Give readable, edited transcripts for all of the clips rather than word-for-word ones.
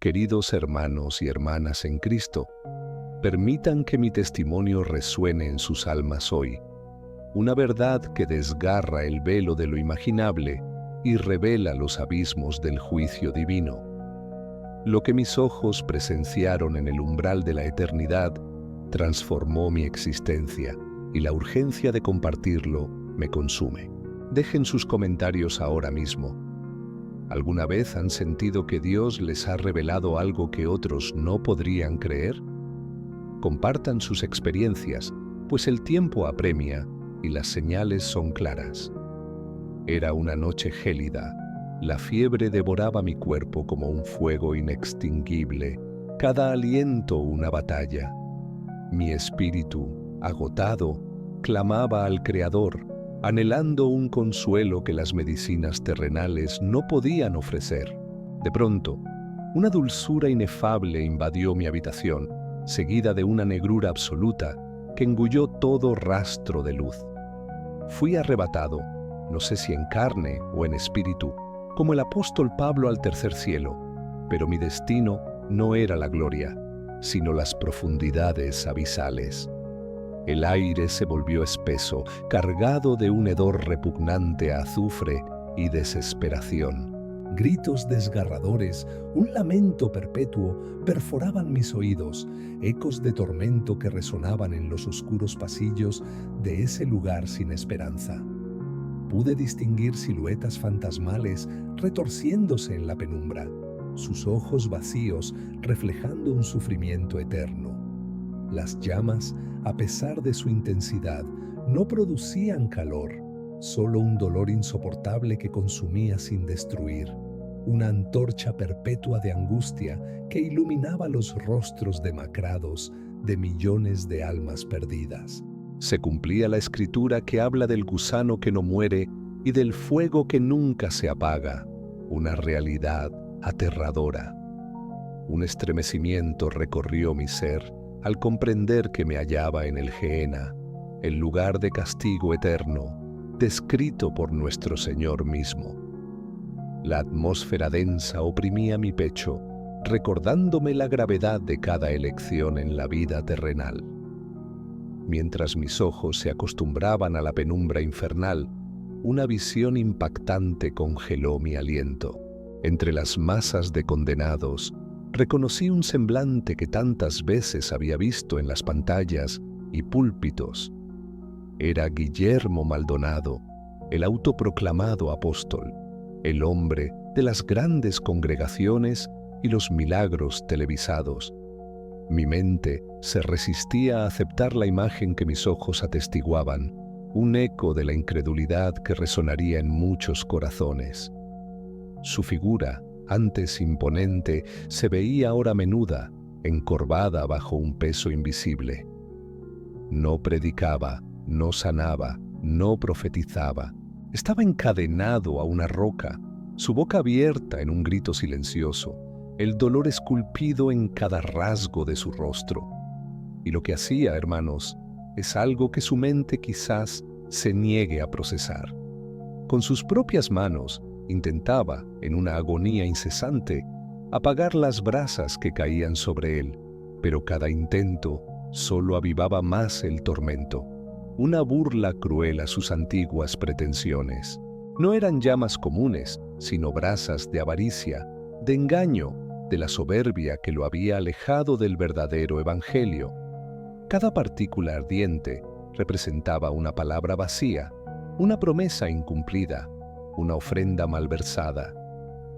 Queridos hermanos y hermanas en Cristo, permitan que mi testimonio resuene en sus almas hoy, una verdad que desgarra el velo de lo imaginable y revela los abismos del juicio divino. Lo que mis ojos presenciaron en el umbral de la eternidad transformó mi existencia y la urgencia de compartirlo me consume. Dejen sus comentarios ahora mismo. ¿Alguna vez han sentido que Dios les ha revelado algo que otros no podrían creer? Compartan sus experiencias, pues el tiempo apremia y las señales son claras. Era una noche gélida. La fiebre devoraba mi cuerpo como un fuego inextinguible, cada aliento una batalla. Mi espíritu, agotado, clamaba al Creador, anhelando un consuelo que las medicinas terrenales no podían ofrecer. De pronto, una dulzura inefable invadió mi habitación, seguida de una negrura absoluta que engulló todo rastro de luz. Fui arrebatado, no sé si en carne o en espíritu, como el apóstol Pablo al tercer cielo, pero mi destino no era la gloria, sino las profundidades abisales. El aire se volvió espeso, cargado de un hedor repugnante a azufre y desesperación. Gritos desgarradores, un lamento perpetuo, perforaban mis oídos, ecos de tormento que resonaban en los oscuros pasillos de ese lugar sin esperanza. Pude distinguir siluetas fantasmales retorciéndose en la penumbra, sus ojos vacíos reflejando un sufrimiento eterno. Las llamas, a pesar de su intensidad, no producían calor, solo un dolor insoportable que consumía sin destruir, una antorcha perpetua de angustia que iluminaba los rostros demacrados de millones de almas perdidas. Se cumplía la escritura que habla del gusano que no muere y del fuego que nunca se apaga, una realidad aterradora. Un estremecimiento recorrió mi ser al comprender que me hallaba en el Gehenna, el lugar de castigo eterno, descrito por nuestro Señor mismo. La atmósfera densa oprimía mi pecho, recordándome la gravedad de cada elección en la vida terrenal. Mientras mis ojos se acostumbraban a la penumbra infernal, una visión impactante congeló mi aliento. Entre las masas de condenados, reconocí un semblante que tantas veces había visto en las pantallas y púlpitos. Era Guillermo Maldonado, el autoproclamado apóstol, el hombre de las grandes congregaciones y los milagros televisados. Mi mente se resistía a aceptar la imagen que mis ojos atestiguaban, un eco de la incredulidad que resonaría en muchos corazones. Su figura, antes imponente, se veía ahora menuda, encorvada bajo un peso invisible. No predicaba, no sanaba, no profetizaba. Estaba encadenado a una roca, su boca abierta en un grito silencioso, el dolor esculpido en cada rasgo de su rostro. Y lo que hacía, hermanos, es algo que su mente quizás se niegue a procesar. Con sus propias manos, intentaba, en una agonía incesante, apagar las brasas que caían sobre él, pero cada intento solo avivaba más el tormento, una burla cruel a sus antiguas pretensiones. No eran llamas comunes, sino brasas de avaricia, de engaño, de la soberbia que lo había alejado del verdadero evangelio. Cada partícula ardiente representaba una palabra vacía, una promesa incumplida, una ofrenda malversada.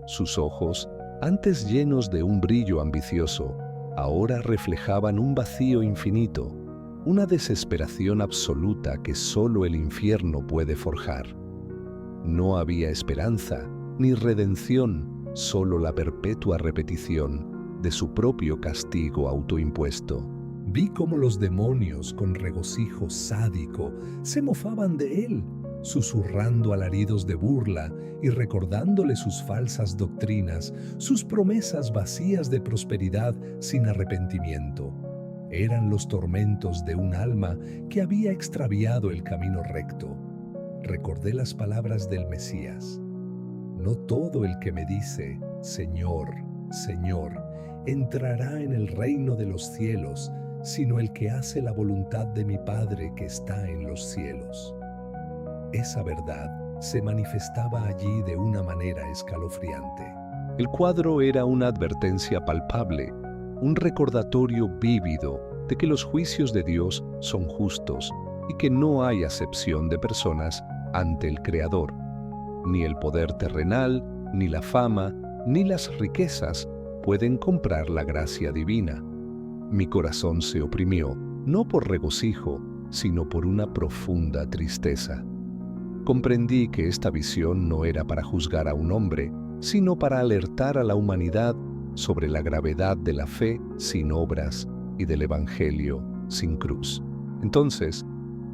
Sus ojos, antes llenos de un brillo ambicioso, ahora reflejaban un vacío infinito, una desesperación absoluta que solo el infierno puede forjar. No había esperanza ni redención, solo la perpetua repetición de su propio castigo autoimpuesto. Vi cómo los demonios, con regocijo sádico, se mofaban de él, susurrando alaridos de burla y recordándole sus falsas doctrinas, sus promesas vacías de prosperidad sin arrepentimiento. Eran los tormentos de un alma que había extraviado el camino recto. Recordé las palabras del Mesías: no todo el que me dice, Señor, Señor, entrará en el reino de los cielos, sino el que hace la voluntad de mi Padre que está en los cielos. Esa verdad se manifestaba allí de una manera escalofriante. El cuadro era una advertencia palpable, un recordatorio vívido de que los juicios de Dios son justos y que no hay acepción de personas ante el Creador. Ni el poder terrenal, ni la fama, ni las riquezas pueden comprar la gracia divina. Mi corazón se oprimió, no por regocijo, sino por una profunda tristeza. Comprendí que esta visión no era para juzgar a un hombre, sino para alertar a la humanidad sobre la gravedad de la fe sin obras y del Evangelio sin cruz. Entonces,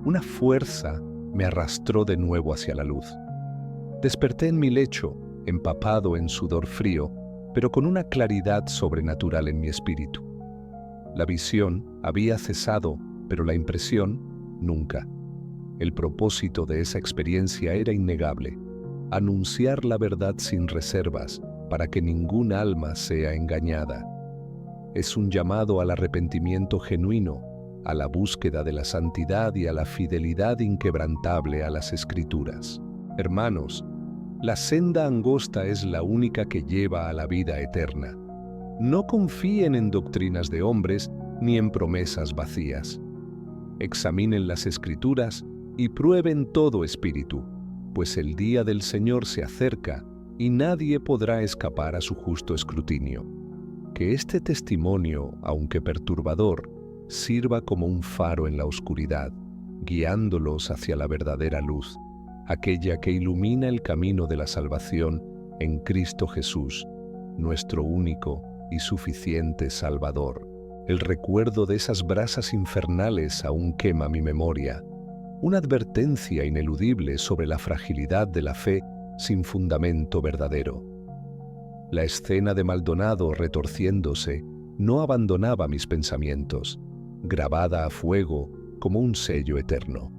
una fuerza me arrastró de nuevo hacia la luz. Desperté en mi lecho, empapado en sudor frío, pero con una claridad sobrenatural en mi espíritu. La visión había cesado, pero la impresión nunca. El propósito de esa experiencia era innegable: anunciar la verdad sin reservas para que ningún alma sea engañada. Es un llamado al arrepentimiento genuino, a la búsqueda de la santidad y a la fidelidad inquebrantable a las Escrituras. Hermanos, la senda angosta es la única que lleva a la vida eterna. No confíen en doctrinas de hombres ni en promesas vacías. Examinen las Escrituras y prueben todo espíritu, pues el día del Señor se acerca y nadie podrá escapar a su justo escrutinio. Que este testimonio, aunque perturbador, sirva como un faro en la oscuridad, guiándolos hacia la verdadera luz, aquella que ilumina el camino de la salvación en Cristo Jesús, nuestro único y suficiente Salvador. El recuerdo de esas brasas infernales aún quema mi memoria, una advertencia ineludible sobre la fragilidad de la fe sin fundamento verdadero. La escena de Maldonado retorciéndose no abandonaba mis pensamientos, grabada a fuego como un sello eterno.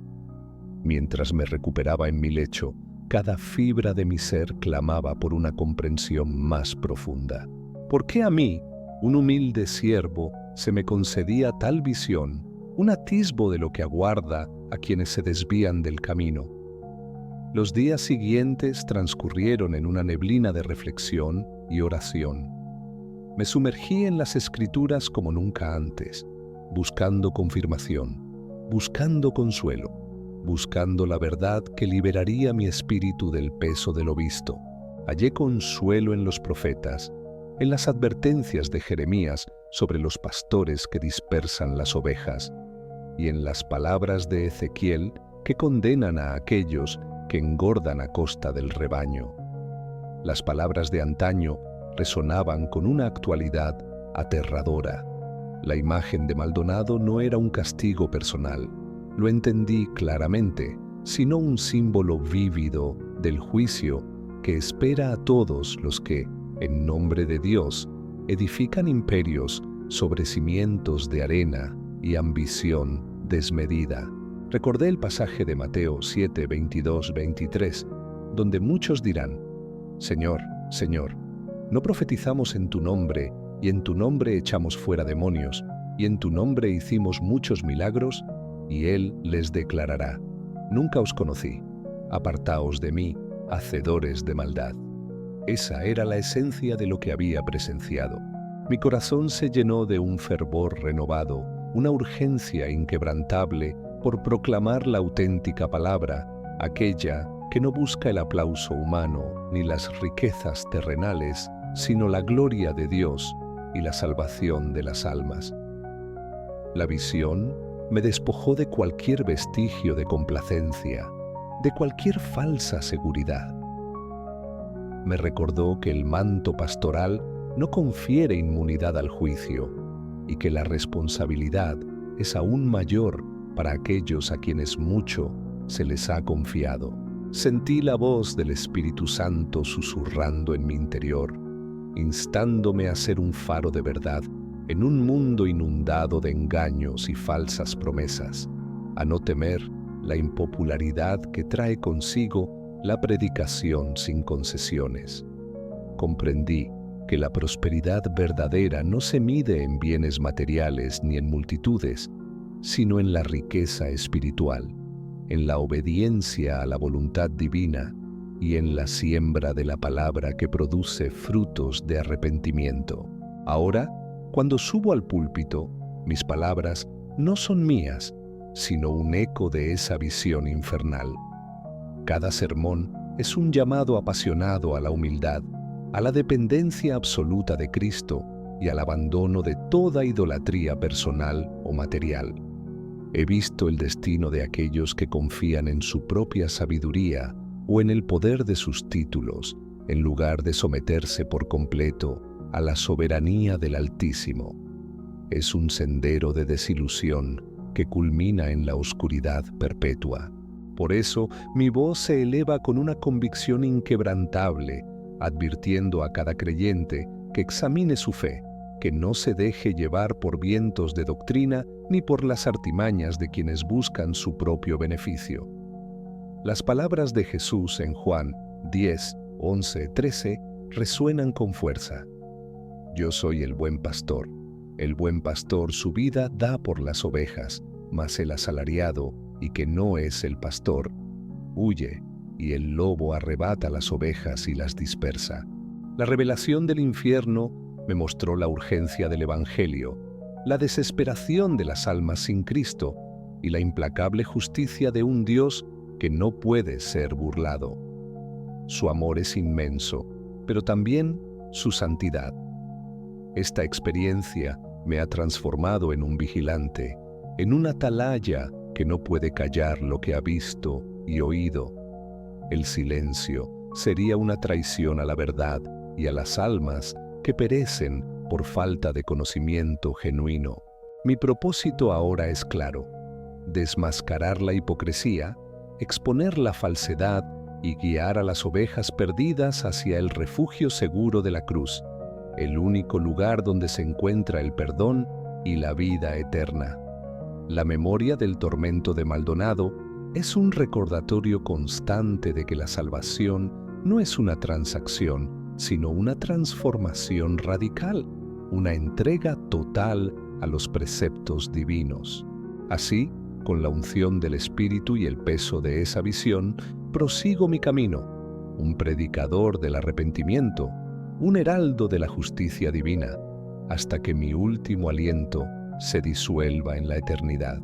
Mientras me recuperaba en mi lecho, cada fibra de mi ser clamaba por una comprensión más profunda. ¿Por qué a mí, un humilde siervo, se me concedía tal visión, un atisbo de lo que aguarda a quienes se desvían del camino? Los días siguientes transcurrieron en una neblina de reflexión y oración. Me sumergí en las Escrituras como nunca antes, buscando confirmación, buscando consuelo, buscando la verdad que liberaría mi espíritu del peso de lo visto. Hallé consuelo en los profetas, en las advertencias de Jeremías sobre los pastores que dispersan las ovejas, y en las palabras de Ezequiel que condenan a aquellos que engordan a costa del rebaño. Las palabras de antaño resonaban con una actualidad aterradora. La imagen de Maldonado no era un castigo personal, lo entendí claramente, sino un símbolo vívido del juicio que espera a todos los que, en nombre de Dios, edifican imperios sobre cimientos de arena y ambición desmedida. Recordé el pasaje de Mateo 7, 22, 23, donde muchos dirán: Señor, Señor, ¿no profetizamos en tu nombre, y en tu nombre echamos fuera demonios, y en tu nombre hicimos muchos milagros? Y Él les declarará: Nunca os conocí, apartaos de mí, hacedores de maldad. Esa era la esencia de lo que había presenciado. Mi corazón se llenó de un fervor renovado, una urgencia inquebrantable por proclamar la auténtica palabra, aquella que no busca el aplauso humano ni las riquezas terrenales, sino la gloria de Dios y la salvación de las almas. La visión me despojó de cualquier vestigio de complacencia, de cualquier falsa seguridad. Me recordó que el manto pastoral no confiere inmunidad al juicio y que la responsabilidad es aún mayor para aquellos a quienes mucho se les ha confiado. Sentí la voz del Espíritu Santo susurrando en mi interior, instándome a ser un faro de verdad en un mundo inundado de engaños y falsas promesas, a no temer la impopularidad que trae consigo la predicación sin concesiones. Comprendí que la prosperidad verdadera no se mide en bienes materiales ni en multitudes, sino en la riqueza espiritual, en la obediencia a la voluntad divina y en la siembra de la palabra que produce frutos de arrepentimiento. Ahora, cuando subo al púlpito, mis palabras no son mías, sino un eco de esa visión infernal. Cada sermón es un llamado apasionado a la humildad, a la dependencia absoluta de Cristo y al abandono de toda idolatría personal o material. He visto el destino de aquellos que confían en su propia sabiduría o en el poder de sus títulos, en lugar de someterse por completo a la soberanía del Altísimo. Es un sendero de desilusión que culmina en la oscuridad perpetua. Por eso, mi voz se eleva con una convicción inquebrantable, advirtiendo a cada creyente que examine su fe, que no se deje llevar por vientos de doctrina ni por las artimañas de quienes buscan su propio beneficio. Las palabras de Jesús en Juan 10, 11, 13 resuenan con fuerza. Yo soy el buen pastor. El buen pastor su vida da por las ovejas, mas el asalariado, y que no es el pastor, huye, y el lobo arrebata las ovejas y las dispersa. La revelación del infierno me mostró la urgencia del Evangelio, la desesperación de las almas sin Cristo y la implacable justicia de un Dios que no puede ser burlado. Su amor es inmenso, pero también su santidad. Esta experiencia me ha transformado en un vigilante, en un atalaya que no puede callar lo que ha visto y oído. El silencio sería una traición a la verdad y a las almas que perecen por falta de conocimiento genuino. Mi propósito ahora es claro: desmascarar la hipocresía, exponer la falsedad y guiar a las ovejas perdidas hacia el refugio seguro de la cruz, el único lugar donde se encuentra el perdón y la vida eterna. La memoria del tormento de Maldonado es un recordatorio constante de que la salvación no es una transacción, sino una transformación radical, una entrega total a los preceptos divinos. Así, con la unción del Espíritu y el peso de esa visión, prosigo mi camino, un predicador del arrepentimiento, un heraldo de la justicia divina, hasta que mi último aliento se disuelva en la eternidad.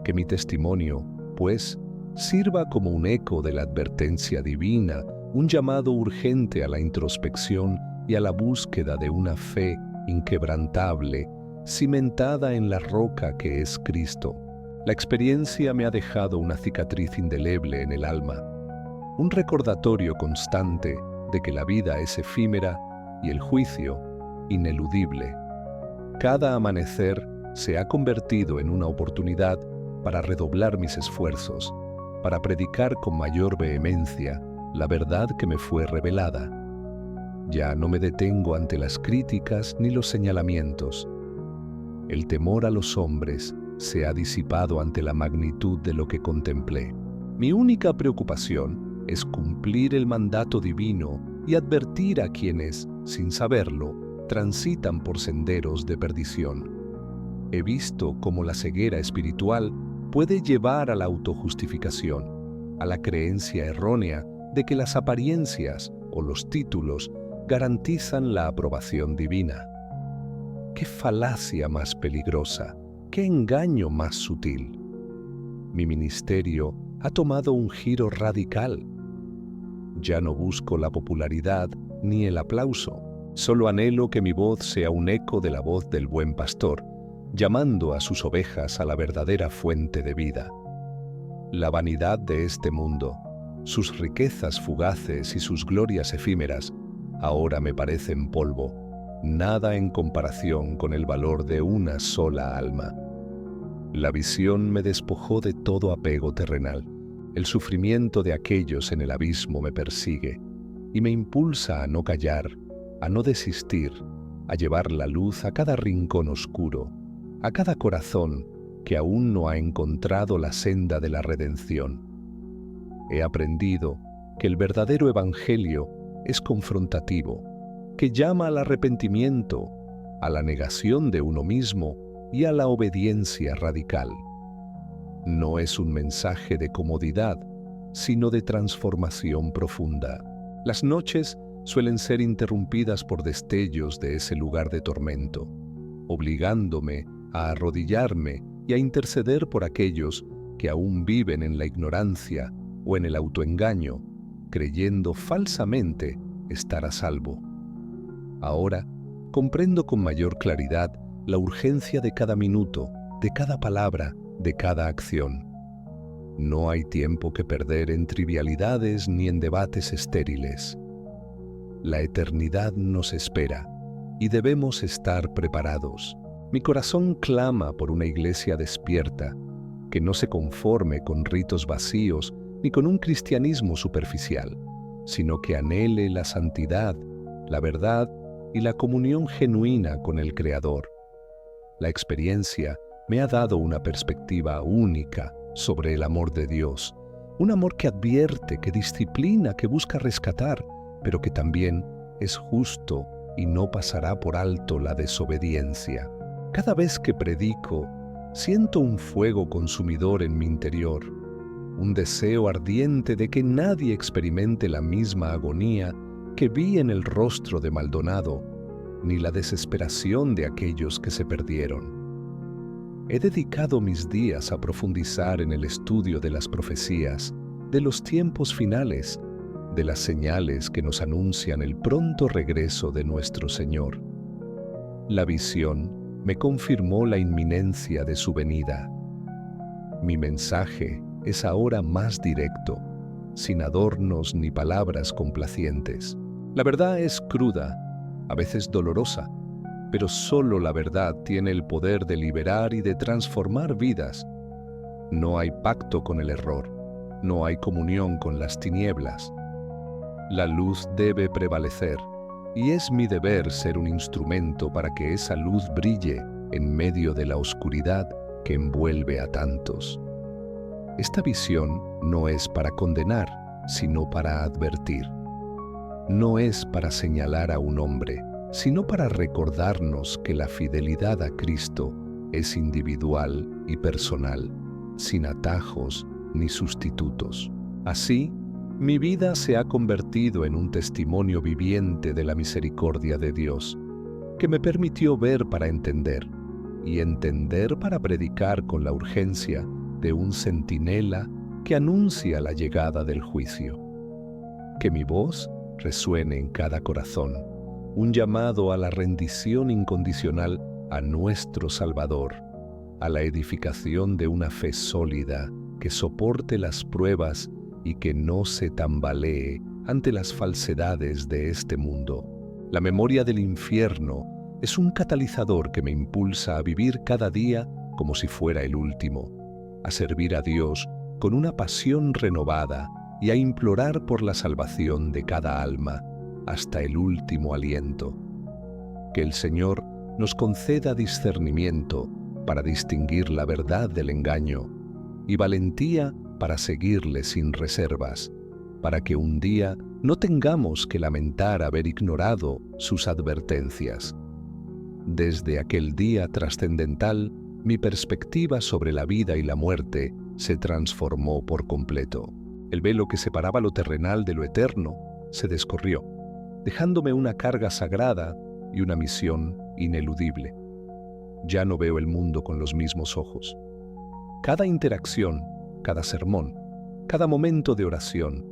Que mi testimonio, pues, sirva como un eco de la advertencia divina, un llamado urgente a la introspección y a la búsqueda de una fe inquebrantable, cimentada en la roca que es Cristo. La experiencia me ha dejado una cicatriz indeleble en el alma, un recordatorio constante de que la vida es efímera y el juicio ineludible. Cada amanecer se ha convertido en una oportunidad para redoblar mis esfuerzos, para predicar con mayor vehemencia la verdad que me fue revelada. Ya no me detengo ante las críticas ni los señalamientos. El temor a los hombres se ha disipado ante la magnitud de lo que contemplé. Mi única preocupación es cumplir el mandato divino y advertir a quienes, sin saberlo, transitan por senderos de perdición. He visto cómo la ceguera espiritual puede llevar a la autojustificación, a la creencia errónea de que las apariencias o los títulos garantizan la aprobación divina. ¡Qué falacia más peligrosa! ¡Qué engaño más sutil! Mi ministerio ha tomado un giro radical. Ya no busco la popularidad ni el aplauso. Solo anhelo que mi voz sea un eco de la voz del buen pastor, llamando a sus ovejas a la verdadera fuente de vida. La vanidad de este mundo, sus riquezas fugaces y sus glorias efímeras, ahora me parecen polvo, nada en comparación con el valor de una sola alma. La visión me despojó de todo apego terrenal. El sufrimiento de aquellos en el abismo me persigue y me impulsa a no callar, a no desistir, a llevar la luz a cada rincón oscuro, a cada corazón que aún no ha encontrado la senda de la redención. He aprendido que el verdadero evangelio es confrontativo, que llama al arrepentimiento, a la negación de uno mismo y a la obediencia radical. No es un mensaje de comodidad, sino de transformación profunda. Las noches suelen ser interrumpidas por destellos de ese lugar de tormento, obligándome a arrodillarme y a interceder por aquellos que aún viven en la ignorancia o en el autoengaño, creyendo falsamente estar a salvo. Ahora comprendo con mayor claridad la urgencia de cada minuto, de cada palabra, de cada acción. No hay tiempo que perder en trivialidades ni en debates estériles. La eternidad nos espera y debemos estar preparados. Mi corazón clama por una iglesia despierta, que no se conforme con ritos vacíos ni con un cristianismo superficial, sino que anhele la santidad, la verdad y la comunión genuina con el Creador. La experiencia me ha dado una perspectiva única sobre el amor de Dios, un amor que advierte, que disciplina, que busca rescatar, pero que también es justo y no pasará por alto la desobediencia. Cada vez que predico, siento un fuego consumidor en mi interior, un deseo ardiente de que nadie experimente la misma agonía que vi en el rostro de Maldonado, ni la desesperación de aquellos que se perdieron. He dedicado mis días a profundizar en el estudio de las profecías, de los tiempos finales, de las señales que nos anuncian el pronto regreso de nuestro Señor. La visión me confirmó la inminencia de su venida. Mi mensaje es ahora más directo, sin adornos ni palabras complacientes. La verdad es cruda, a veces dolorosa, pero solo la verdad tiene el poder de liberar y de transformar vidas. No hay pacto con el error, no hay comunión con las tinieblas. La luz debe prevalecer, y es mi deber ser un instrumento para que esa luz brille en medio de la oscuridad que envuelve a tantos. Esta visión no es para condenar, sino para advertir. No es para señalar a un hombre, sino para recordarnos que la fidelidad a Cristo es individual y personal, sin atajos ni sustitutos. Así, mi vida se ha convertido en un testimonio viviente de la misericordia de Dios, que me permitió ver para entender, y entender para predicar con la urgencia de un centinela que anuncia la llegada del juicio. Que mi voz resuene en cada corazón, un llamado a la rendición incondicional a nuestro Salvador, a la edificación de una fe sólida que soporte las pruebas y que no se tambalee ante las falsedades de este mundo. La memoria del infierno es un catalizador que me impulsa a vivir cada día como si fuera el último, a servir a Dios con una pasión renovada y a implorar por la salvación de cada alma hasta el último aliento. Que el Señor nos conceda discernimiento para distinguir la verdad del engaño y valentía para seguirle sin reservas, para que un día no tengamos que lamentar haber ignorado sus advertencias. Desde aquel día trascendental, mi perspectiva sobre la vida y la muerte se transformó por completo. El velo que separaba lo terrenal de lo eterno se descorrió, dejándome una carga sagrada y una misión ineludible. Ya no veo el mundo con los mismos ojos. Cada interacción, cada sermón, cada momento de oración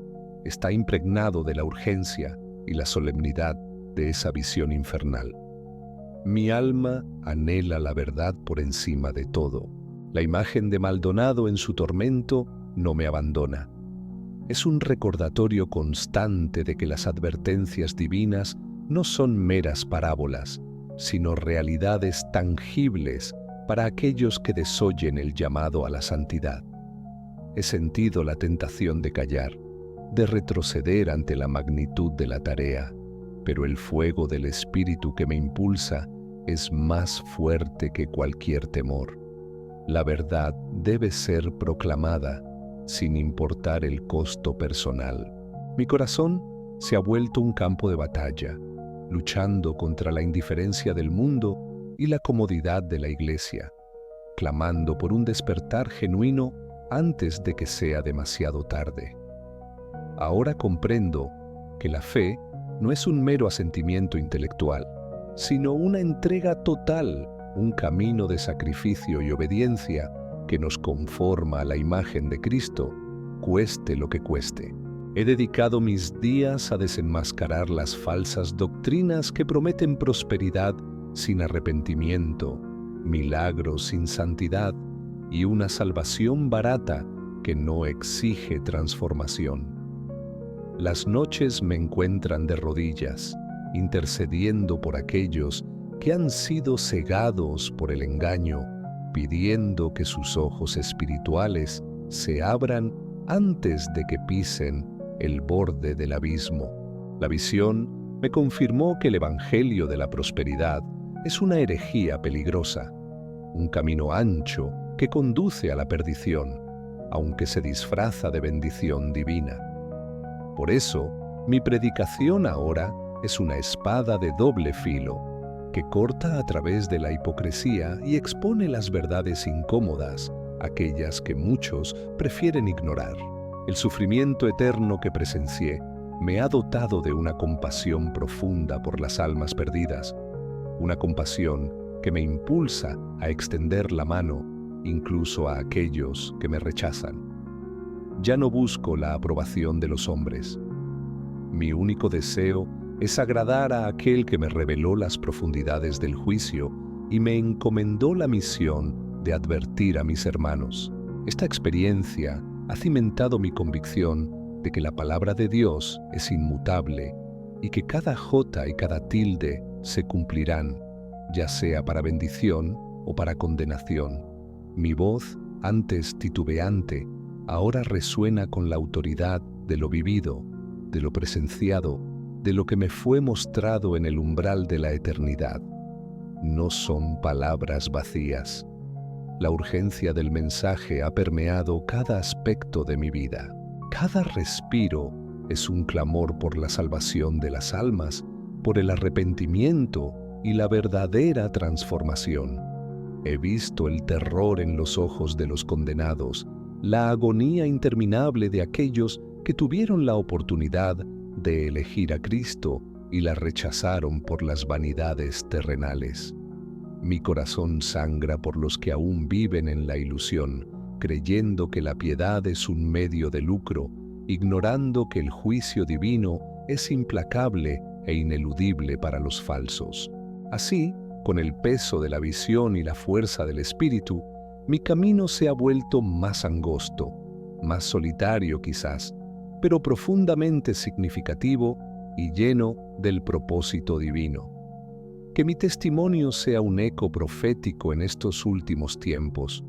está impregnado de la urgencia y la solemnidad de esa visión infernal. Mi alma anhela la verdad por encima de todo. La imagen de Maldonado en su tormento no me abandona. Es un recordatorio constante de que las advertencias divinas no son meras parábolas, sino realidades tangibles para aquellos que desoyen el llamado a la santidad. He sentido la tentación de callar, de retroceder ante la magnitud de la tarea, pero el fuego del Espíritu que me impulsa es más fuerte que cualquier temor. La verdad debe ser proclamada sin importar el costo personal. Mi corazón se ha vuelto un campo de batalla, luchando contra la indiferencia del mundo y la comodidad de la iglesia, clamando por un despertar genuino antes de que sea demasiado tarde. Ahora comprendo que la fe no es un mero asentimiento intelectual, sino una entrega total, un camino de sacrificio y obediencia que nos conforma a la imagen de Cristo, cueste lo que cueste. He dedicado mis días a desenmascarar las falsas doctrinas que prometen prosperidad sin arrepentimiento, milagros sin santidad y una salvación barata que no exige transformación. Las noches me encuentran de rodillas, intercediendo por aquellos que han sido cegados por el engaño, pidiendo que sus ojos espirituales se abran antes de que pisen el borde del abismo. La visión me confirmó que el Evangelio de la prosperidad es una herejía peligrosa, un camino ancho que conduce a la perdición, aunque se disfraza de bendición divina. Por eso, mi predicación ahora es una espada de doble filo, que corta a través de la hipocresía y expone las verdades incómodas, aquellas que muchos prefieren ignorar. El sufrimiento eterno que presencié me ha dotado de una compasión profunda por las almas perdidas, una compasión que me impulsa a extender la mano incluso a aquellos que me rechazan. Ya no busco la aprobación de los hombres. Mi único deseo es agradar a aquel que me reveló las profundidades del juicio y me encomendó la misión de advertir a mis hermanos. Esta experiencia ha cimentado mi convicción de que la palabra de Dios es inmutable y que cada jota y cada tilde se cumplirán, ya sea para bendición o para condenación. Mi voz, antes titubeante, ahora resuena con la autoridad de lo vivido, de lo presenciado, de lo que me fue mostrado en el umbral de la eternidad. No son palabras vacías. La urgencia del mensaje ha permeado cada aspecto de mi vida. Cada respiro es un clamor por la salvación de las almas, por el arrepentimiento y la verdadera transformación. He visto el terror en los ojos de los condenados, la agonía interminable de aquellos que tuvieron la oportunidad de elegir a Cristo y la rechazaron por las vanidades terrenales. Mi corazón sangra por los que aún viven en la ilusión, creyendo que la piedad es un medio de lucro, ignorando que el juicio divino es implacable e ineludible para los falsos. Así, con el peso de la visión y la fuerza del Espíritu, mi camino se ha vuelto más angosto, más solitario quizás, pero profundamente significativo y lleno del propósito divino. Que mi testimonio sea un eco profético en estos últimos tiempos,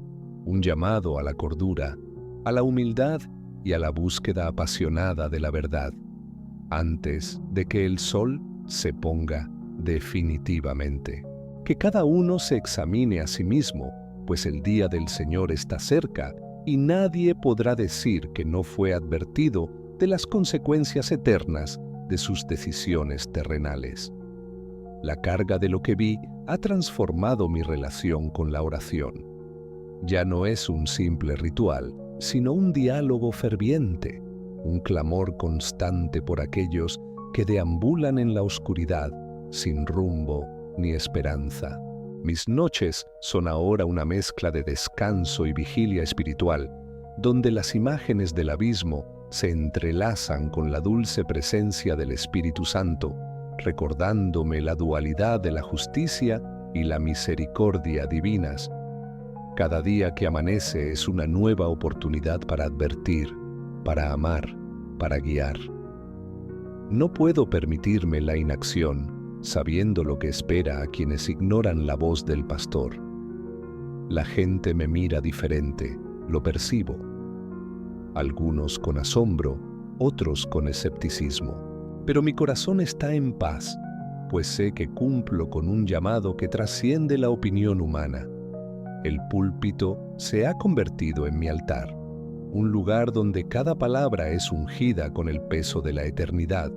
un llamado a la cordura, a la humildad y a la búsqueda apasionada de la verdad, antes de que el sol se ponga definitivamente. Que cada uno se examine a sí mismo, pues el día del Señor está cerca y nadie podrá decir que no fue advertido de las consecuencias eternas de sus decisiones terrenales. La carga de lo que vi ha transformado mi relación con la oración. Ya no es un simple ritual, sino un diálogo ferviente, un clamor constante por aquellos que deambulan en la oscuridad, sin rumbo ni esperanza. Mis noches son ahora una mezcla de descanso y vigilia espiritual, donde las imágenes del abismo se entrelazan con la dulce presencia del Espíritu Santo, recordándome la dualidad de la justicia y la misericordia divinas. Cada día que amanece es una nueva oportunidad para advertir, para amar, para guiar. No puedo permitirme la inacción, sabiendo lo que espera a quienes ignoran la voz del pastor. La gente me mira diferente, lo percibo. Algunos con asombro, otros con escepticismo. Pero mi corazón está en paz, pues sé que cumplo con un llamado que trasciende la opinión humana. El púlpito se ha convertido en mi altar, un lugar donde cada palabra es ungida con el peso de la eternidad,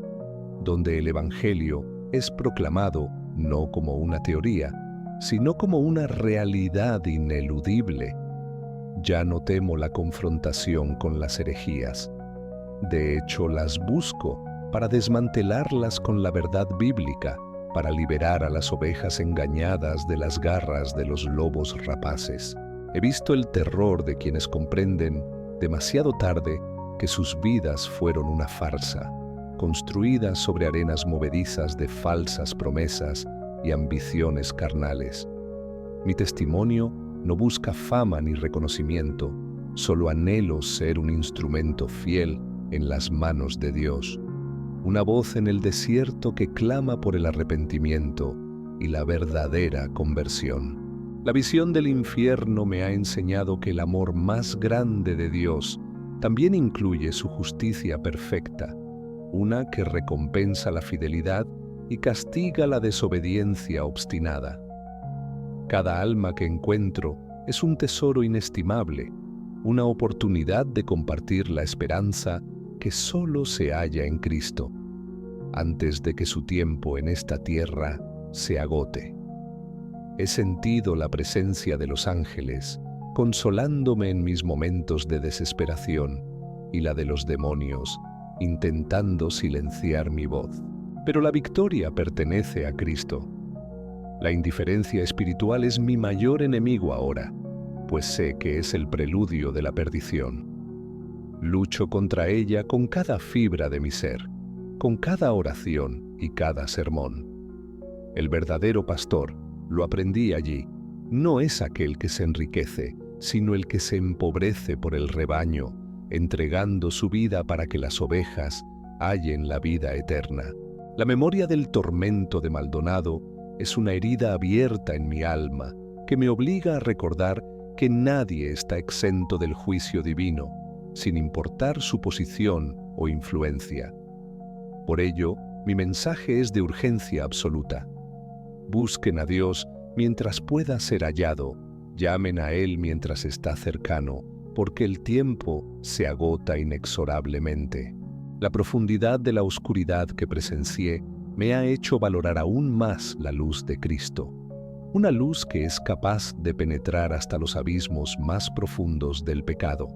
donde el Evangelio es proclamado no como una teoría, sino como una realidad ineludible. Ya no temo la confrontación con las herejías. De hecho, las busco para desmantelarlas con la verdad bíblica, para liberar a las ovejas engañadas de las garras de los lobos rapaces. He visto el terror de quienes comprenden, demasiado tarde, que sus vidas fueron una farsa, construidas sobre arenas movedizas de falsas promesas y ambiciones carnales. Mi testimonio no busca fama ni reconocimiento, solo anhelo ser un instrumento fiel en las manos de Dios, una voz en el desierto que clama por el arrepentimiento y la verdadera conversión. La visión del infierno me ha enseñado que el amor más grande de Dios también incluye su justicia perfecta, una que recompensa la fidelidad y castiga la desobediencia obstinada. Cada alma que encuentro es un tesoro inestimable, una oportunidad de compartir la esperanza que solo se halla en Cristo, antes de que su tiempo en esta tierra se agote. He sentido la presencia de los ángeles, consolándome en mis momentos de desesperación, y la de los demonios, intentando silenciar mi voz. Pero la victoria pertenece a Cristo. La indiferencia espiritual es mi mayor enemigo ahora, pues sé que es el preludio de la perdición. Lucho contra ella con cada fibra de mi ser, con cada oración y cada sermón. El verdadero pastor, lo aprendí allí, no es aquel que se enriquece, sino el que se empobrece por el rebaño, entregando su vida para que las ovejas hallen la vida eterna. La memoria del tormento de Maldonado es una herida abierta en mi alma que me obliga a recordar que nadie está exento del juicio divino, sin importar su posición o influencia. Por ello, mi mensaje es de urgencia absoluta. Busquen a Dios mientras pueda ser hallado, llamen a Él mientras está cercano, porque el tiempo se agota inexorablemente. La profundidad de la oscuridad que presencié me ha hecho valorar aún más la luz de Cristo, una luz que es capaz de penetrar hasta los abismos más profundos del pecado.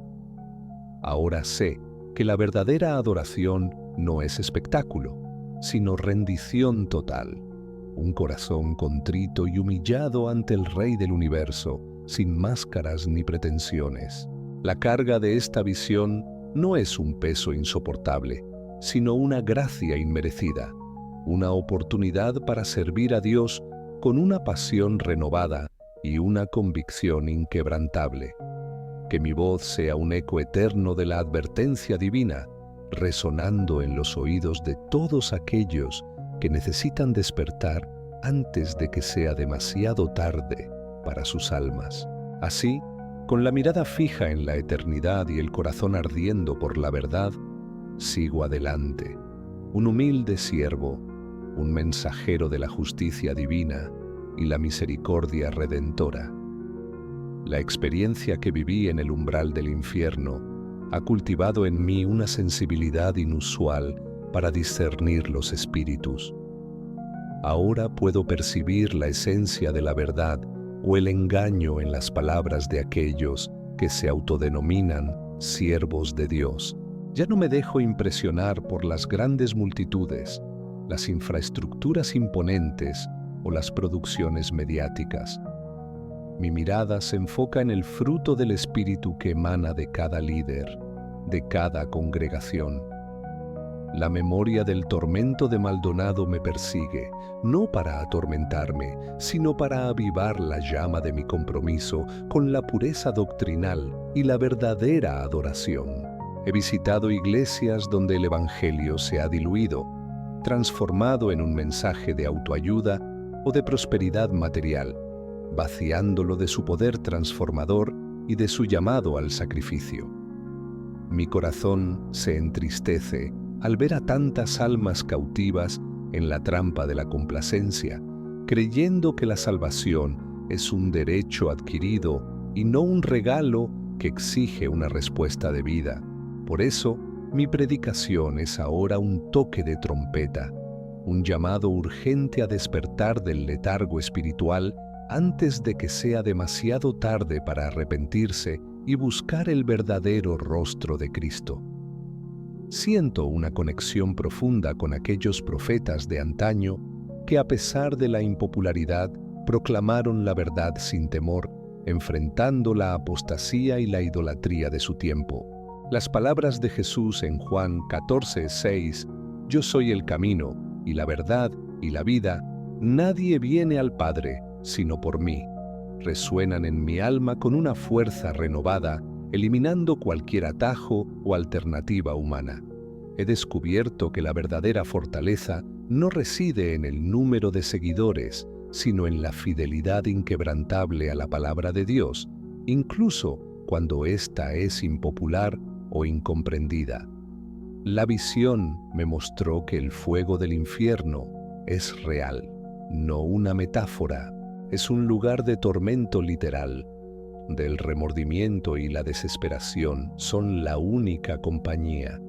Ahora sé que la verdadera adoración no es espectáculo, sino rendición total, un corazón contrito y humillado ante el Rey del universo, sin máscaras ni pretensiones. La carga de esta visión no es un peso insoportable, sino una gracia inmerecida, una oportunidad para servir a Dios con una pasión renovada y una convicción inquebrantable. Que mi voz sea un eco eterno de la advertencia divina, resonando en los oídos de todos aquellos que necesitan despertar antes de que sea demasiado tarde para sus almas. Así, con la mirada fija en la eternidad y el corazón ardiendo por la verdad, sigo adelante, un humilde siervo, un mensajero de la justicia divina y la misericordia redentora. La experiencia que viví en el umbral del infierno ha cultivado en mí una sensibilidad inusual para discernir los espíritus. Ahora puedo percibir la esencia de la verdad o el engaño en las palabras de aquellos que se autodenominan siervos de Dios. Ya no me dejo impresionar por las grandes multitudes, las infraestructuras imponentes o las producciones mediáticas. Mi mirada se enfoca en el fruto del Espíritu que emana de cada líder, de cada congregación. La memoria del tormento de Maldonado me persigue, no para atormentarme, sino para avivar la llama de mi compromiso con la pureza doctrinal y la verdadera adoración. He visitado iglesias donde el Evangelio se ha diluido, transformado en un mensaje de autoayuda o de prosperidad material, vaciándolo de su poder transformador y de su llamado al sacrificio. Mi corazón se entristece al ver a tantas almas cautivas en la trampa de la complacencia, creyendo que la salvación es un derecho adquirido y no un regalo que exige una respuesta debida. Por eso, mi predicación es ahora un toque de trompeta, un llamado urgente a despertar del letargo espiritual antes de que sea demasiado tarde para arrepentirse y buscar el verdadero rostro de Cristo. Siento una conexión profunda con aquellos profetas de antaño que, a pesar de la impopularidad, proclamaron la verdad sin temor, enfrentando la apostasía y la idolatría de su tiempo. Las palabras de Jesús en Juan 14:6, «Yo soy el camino, y la verdad, y la vida, nadie viene al Padre, sino por mí», resuenan en mi alma con una fuerza renovada, eliminando cualquier atajo o alternativa humana. He descubierto que la verdadera fortaleza no reside en el número de seguidores, sino en la fidelidad inquebrantable a la palabra de Dios, incluso cuando ésta es impopular o incomprendida. La visión me mostró que el fuego del infierno es real, no una metáfora. Es un lugar de tormento literal. Del remordimiento y la desesperación son la única compañía.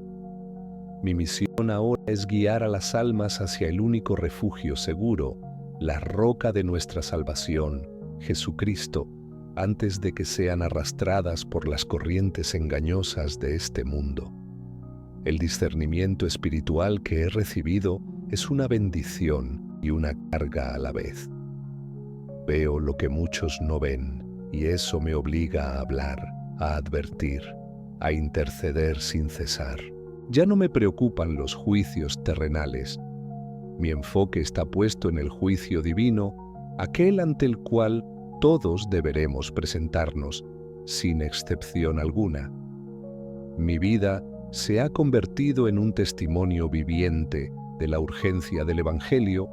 Mi misión ahora es guiar a las almas hacia el único refugio seguro, la roca de nuestra salvación, Jesucristo, antes de que sean arrastradas por las corrientes engañosas de este mundo. El discernimiento espiritual que he recibido es una bendición y una carga a la vez. Veo lo que muchos no ven, y eso me obliga a hablar, a advertir, a interceder sin cesar. Ya no me preocupan los juicios terrenales. Mi enfoque está puesto en el juicio divino, aquel ante el cual todos deberemos presentarnos, sin excepción alguna. Mi vida se ha convertido en un testimonio viviente de la urgencia del Evangelio,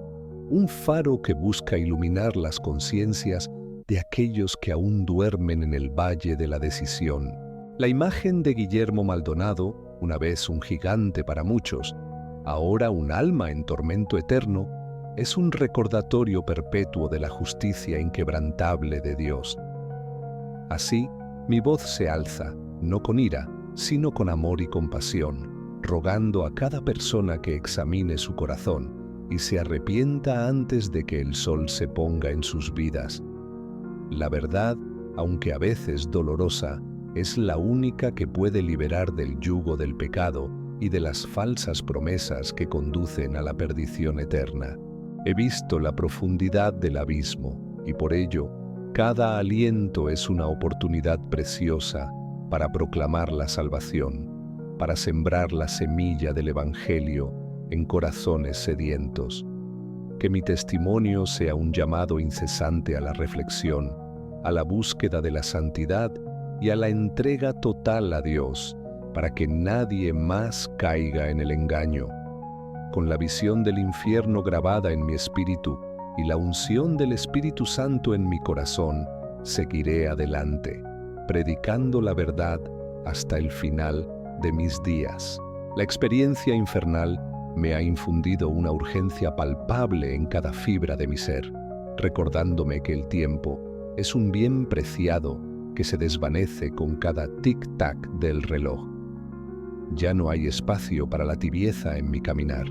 un faro que busca iluminar las conciencias de aquellos que aún duermen en el valle de la decisión. La imagen de Guillermo Maldonado, una vez un gigante para muchos, ahora un alma en tormento eterno, es un recordatorio perpetuo de la justicia inquebrantable de Dios. Así, mi voz se alza, no con ira, sino con amor y compasión, rogando a cada persona que examine su corazón y se arrepienta antes de que el sol se ponga en sus vidas. La verdad, aunque a veces dolorosa, es la única que puede liberar del yugo del pecado y de las falsas promesas que conducen a la perdición eterna. He visto la profundidad del abismo y por ello, cada aliento es una oportunidad preciosa para proclamar la salvación, para sembrar la semilla del Evangelio en corazones sedientos. Que mi testimonio sea un llamado incesante a la reflexión, a la búsqueda de la santidad y a la entrega total a Dios, para que nadie más caiga en el engaño. Con la visión del infierno grabada en mi espíritu y la unción del Espíritu Santo en mi corazón, seguiré adelante, predicando la verdad hasta el final de mis días. La experiencia infernal me ha infundido una urgencia palpable en cada fibra de mi ser, recordándome que el tiempo es un bien preciado que se desvanece con cada tic-tac del reloj. Ya no hay espacio para la tibieza en mi caminar.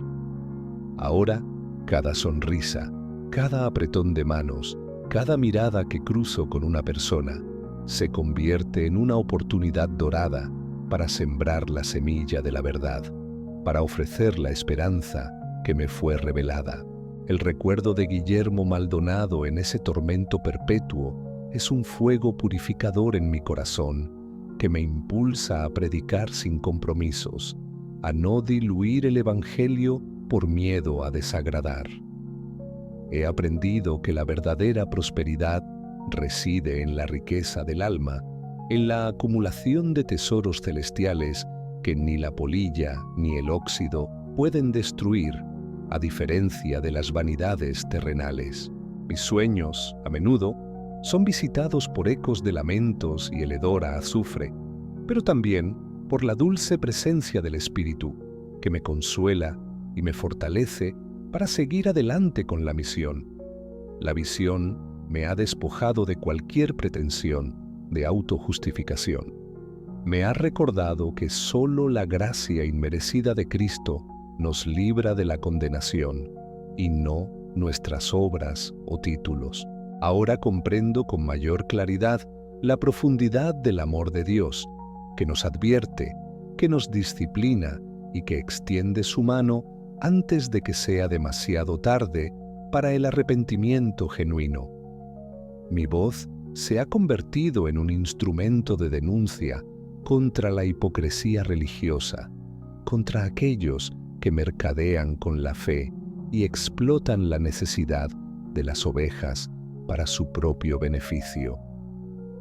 Ahora, cada sonrisa, cada apretón de manos, cada mirada que cruzo con una persona, se convierte en una oportunidad dorada para sembrar la semilla de la verdad, para ofrecer la esperanza que me fue revelada. El recuerdo de Guillermo Maldonado en ese tormento perpetuo es un fuego purificador en mi corazón que me impulsa a predicar sin compromisos, a no diluir el Evangelio por miedo a desagradar. He aprendido que la verdadera prosperidad reside en la riqueza del alma, en la acumulación de tesoros celestiales que ni la polilla ni el óxido pueden destruir, a diferencia de las vanidades terrenales. Mis sueños, a menudo, son visitados por ecos de lamentos y el hedor a azufre, pero también por la dulce presencia del Espíritu, que me consuela y me fortalece para seguir adelante con la misión. La visión me ha despojado de cualquier pretensión de autojustificación. Me ha recordado que solo la gracia inmerecida de Cristo nos libra de la condenación y no nuestras obras o títulos. Ahora comprendo con mayor claridad la profundidad del amor de Dios, que nos advierte, que nos disciplina y que extiende su mano antes de que sea demasiado tarde para el arrepentimiento genuino. Mi voz se ha convertido en un instrumento de denuncia contra la hipocresía religiosa, contra aquellos que mercadean con la fe y explotan la necesidad de las ovejas para su propio beneficio.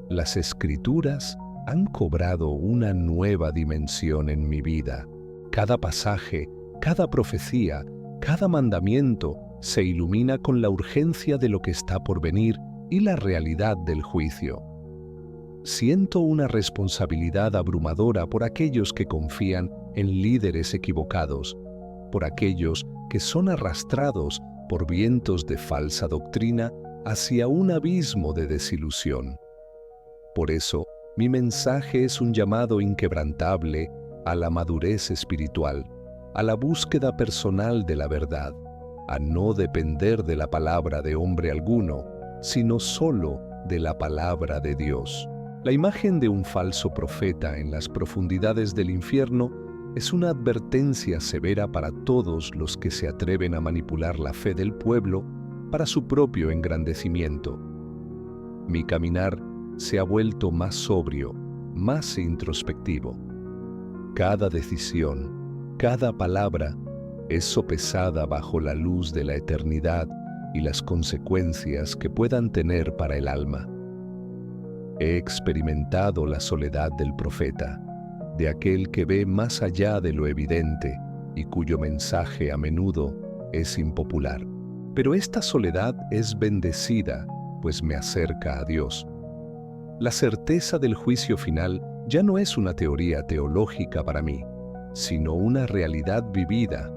Las Escrituras han cobrado una nueva dimensión en mi vida. Cada pasaje, cada profecía, cada mandamiento se ilumina con la urgencia de lo que está por venir y la realidad del juicio. Siento una responsabilidad abrumadora por aquellos que confían en líderes equivocados, por aquellos que son arrastrados por vientos de falsa doctrina hacia un abismo de desilusión. Por eso, mi mensaje es un llamado inquebrantable a la madurez espiritual, a la búsqueda personal de la verdad, a no depender de la palabra de hombre alguno, sino solo de la palabra de Dios. La imagen de un falso profeta en las profundidades del infierno es una advertencia severa para todos los que se atreven a manipular la fe del pueblo para su propio engrandecimiento. Mi caminar se ha vuelto más sobrio, más introspectivo. Cada decisión, cada palabra es sopesada bajo la luz de la eternidad y las consecuencias que puedan tener para el alma. He experimentado la soledad del profeta, de aquel que ve más allá de lo evidente y cuyo mensaje a menudo es impopular. Pero esta soledad es bendecida, pues me acerca a Dios. La certeza del juicio final ya no es una teoría teológica para mí, sino una realidad vivida,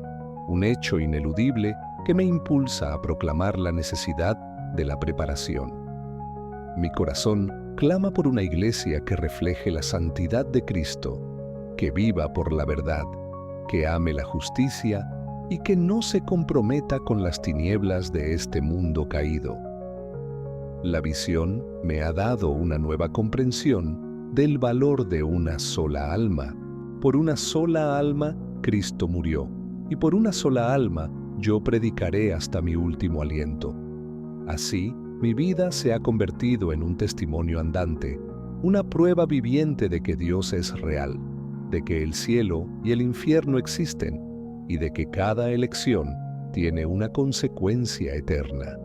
un hecho ineludible que me impulsa a proclamar la necesidad de la preparación. Mi corazón clama por una iglesia que refleje la santidad de Cristo, que viva por la verdad, que ame la justicia y que no se comprometa con las tinieblas de este mundo caído. La visión me ha dado una nueva comprensión del valor de una sola alma. Por una sola alma, Cristo murió, y por una sola alma, yo predicaré hasta mi último aliento. Así, mi vida se ha convertido en un testimonio andante, una prueba viviente de que Dios es real, de que el cielo y el infierno existen, y de que cada elección tiene una consecuencia eterna.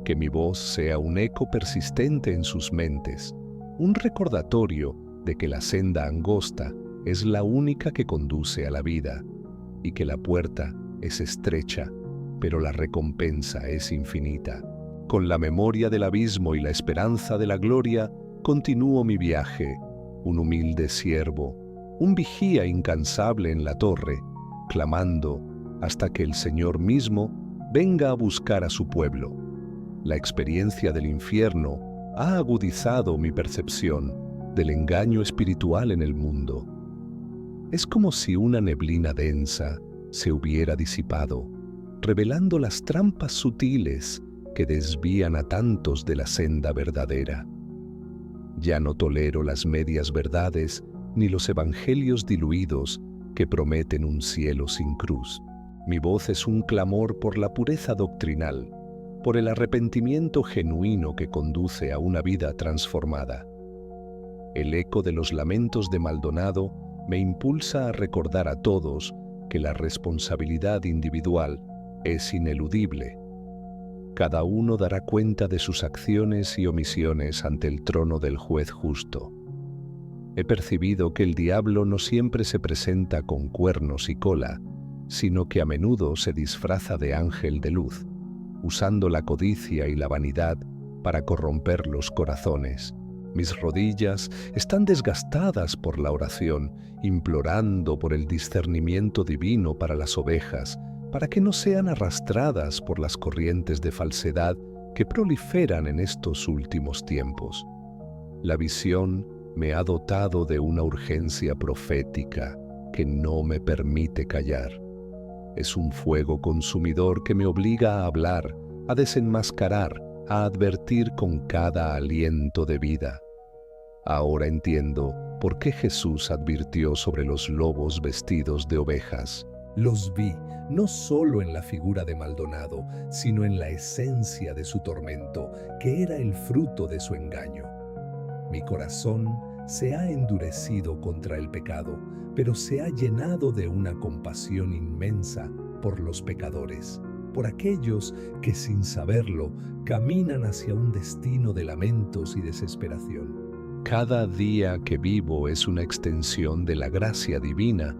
Que mi voz sea un eco persistente en sus mentes, un recordatorio de que la senda angosta es la única que conduce a la vida, y que la puerta es estrecha, pero la recompensa es infinita. Con la memoria del abismo y la esperanza de la gloria, continúo mi viaje, un humilde siervo, un vigía incansable en la torre, clamando hasta que el Señor mismo venga a buscar a su pueblo. La experiencia del infierno ha agudizado mi percepción del engaño espiritual en el mundo. Es como si una neblina densa se hubiera disipado, revelando las trampas sutiles que desvían a tantos de la senda verdadera. Ya no tolero las medias verdades ni los evangelios diluidos que prometen un cielo sin cruz. Mi voz es un clamor por la pureza doctrinal, por el arrepentimiento genuino que conduce a una vida transformada. El eco de los lamentos de Maldonado me impulsa a recordar a todos que la responsabilidad individual es ineludible. Cada uno dará cuenta de sus acciones y omisiones ante el trono del juez justo. He percibido que el diablo no siempre se presenta con cuernos y cola, sino que a menudo se disfraza de ángel de luz, usando la codicia y la vanidad para corromper los corazones. Mis rodillas están desgastadas por la oración, implorando por el discernimiento divino para las ovejas, para que no sean arrastradas por las corrientes de falsedad que proliferan en estos últimos tiempos. La visión me ha dotado de una urgencia profética que no me permite callar. Es un fuego consumidor que me obliga a hablar, a desenmascarar, a advertir con cada aliento de vida. Ahora entiendo por qué Jesús advirtió sobre los lobos vestidos de ovejas. Los vi no solo en la figura de Maldonado, sino en la esencia de su tormento, que era el fruto de su engaño. Mi corazón se ha endurecido contra el pecado, pero se ha llenado de una compasión inmensa por los pecadores, por aquellos que sin saberlo caminan hacia un destino de lamentos y desesperación. Cada día que vivo es una extensión de la gracia divina,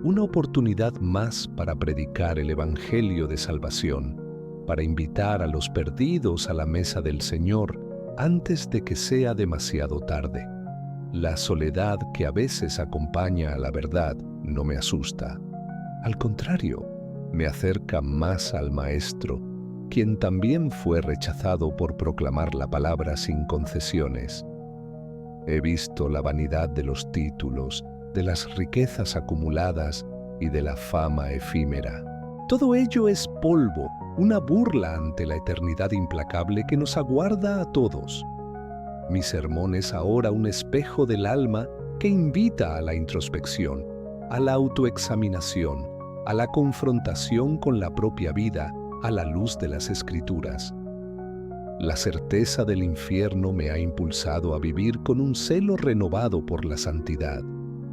una oportunidad más para predicar el Evangelio de salvación, para invitar a los perdidos a la mesa del Señor antes de que sea demasiado tarde. La soledad que a veces acompaña a la verdad no me asusta. Al contrario, me acerca más al Maestro, quien también fue rechazado por proclamar la palabra sin concesiones. He visto la vanidad de los títulos, de las riquezas acumuladas y de la fama efímera. Todo ello es polvo, una burla ante la eternidad implacable que nos aguarda a todos. Mi sermón es ahora un espejo del alma que invita a la introspección, a la autoexaminación, a la confrontación con la propia vida a la luz de las Escrituras. La certeza del infierno me ha impulsado a vivir con un celo renovado por la santidad,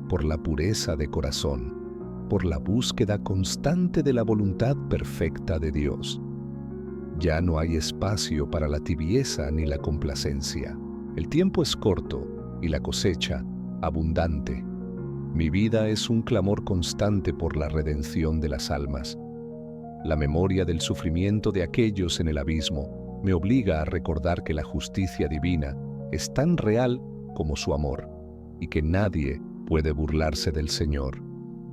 por la pureza de corazón, por la búsqueda constante de la voluntad perfecta de Dios. Ya no hay espacio para la tibieza ni la complacencia. El tiempo es corto y la cosecha abundante. Mi vida es un clamor constante por la redención de las almas. La memoria del sufrimiento de aquellos en el abismo me obliga a recordar que la justicia divina es tan real como su amor y que nadie puede burlarse del Señor.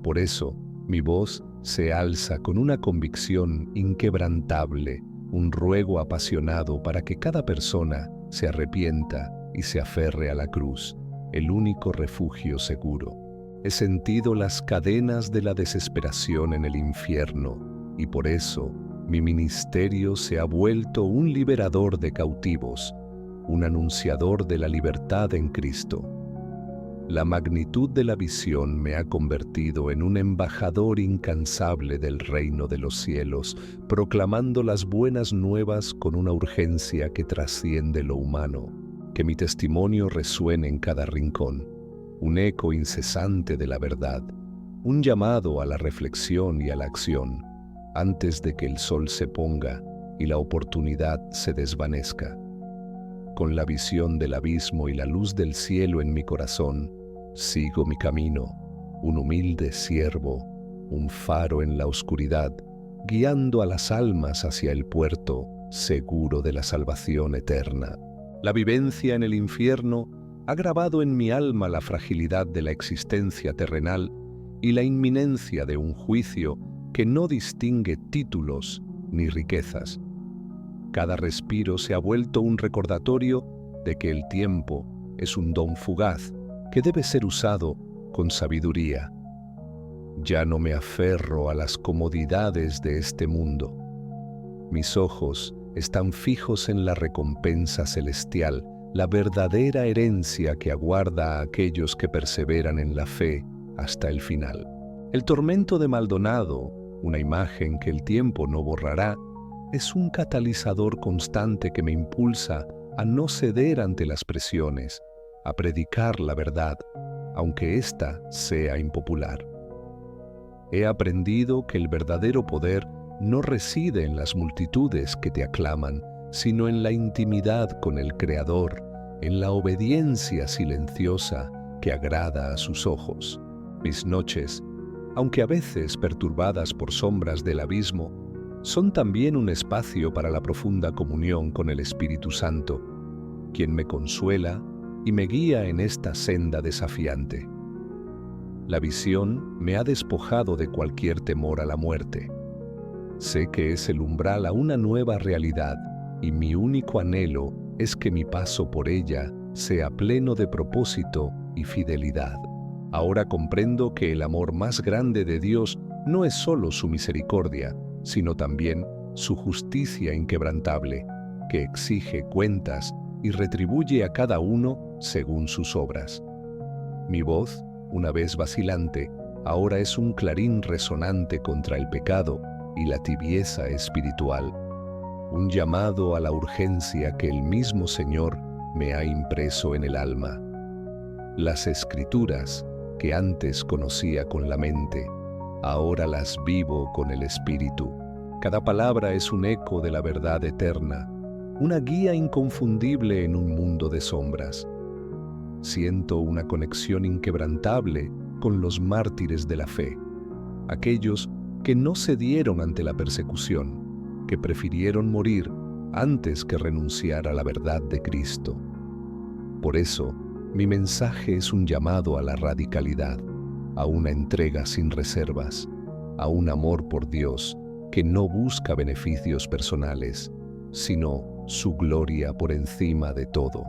Por eso, mi voz se alza con una convicción inquebrantable, un ruego apasionado para que cada persona se arrepienta y se aferre a la cruz, el único refugio seguro. He sentido las cadenas de la desesperación en el infierno y por eso mi ministerio se ha vuelto un liberador de cautivos, un anunciador de la libertad en Cristo. La magnitud de la visión me ha convertido en un embajador incansable del reino de los cielos, proclamando las buenas nuevas con una urgencia que trasciende lo humano. Que mi testimonio resuene en cada rincón, un eco incesante de la verdad, un llamado a la reflexión y a la acción, antes de que el sol se ponga y la oportunidad se desvanezca. Con la visión del abismo y la luz del cielo en mi corazón, sigo mi camino, un humilde siervo, un faro en la oscuridad, guiando a las almas hacia el puerto seguro de la salvación eterna. La vivencia en el infierno ha grabado en mi alma la fragilidad de la existencia terrenal y la inminencia de un juicio que no distingue títulos ni riquezas. Cada respiro se ha vuelto un recordatorio de que el tiempo es un don fugaz que debe ser usado con sabiduría. Ya no me aferro a las comodidades de este mundo. Mis ojos están fijos en la recompensa celestial, la verdadera herencia que aguarda a aquellos que perseveran en la fe hasta el final. El tormento de Maldonado, una imagen que el tiempo no borrará, es un catalizador constante que me impulsa a no ceder ante las presiones, a predicar la verdad, aunque ésta sea impopular. He aprendido que el verdadero poder no reside en las multitudes que te aclaman, sino en la intimidad con el Creador, en la obediencia silenciosa que agrada a sus ojos. Mis noches, aunque a veces perturbadas por sombras del abismo, son también un espacio para la profunda comunión con el Espíritu Santo, quien me consuela y me guía en esta senda desafiante. La visión me ha despojado de cualquier temor a la muerte. Sé que es el umbral a una nueva realidad y mi único anhelo es que mi paso por ella sea pleno de propósito y fidelidad. Ahora comprendo que el amor más grande de Dios no es solo su misericordia, sino también su justicia inquebrantable, que exige cuentas y retribuye a cada uno según sus obras. Mi voz, una vez vacilante, ahora es un clarín resonante contra el pecado y la tibieza espiritual, un llamado a la urgencia que el mismo Señor me ha impreso en el alma. Las Escrituras, que antes conocía con la mente, ahora las vivo con el Espíritu. Cada palabra es un eco de la verdad eterna, una guía inconfundible en un mundo de sombras. Siento una conexión inquebrantable con los mártires de la fe, aquellos que no cedieron ante la persecución, que prefirieron morir antes que renunciar a la verdad de Cristo. Por eso, mi mensaje es un llamado a la radicalidad, a una entrega sin reservas, a un amor por Dios que no busca beneficios personales, sino su gloria por encima de todo.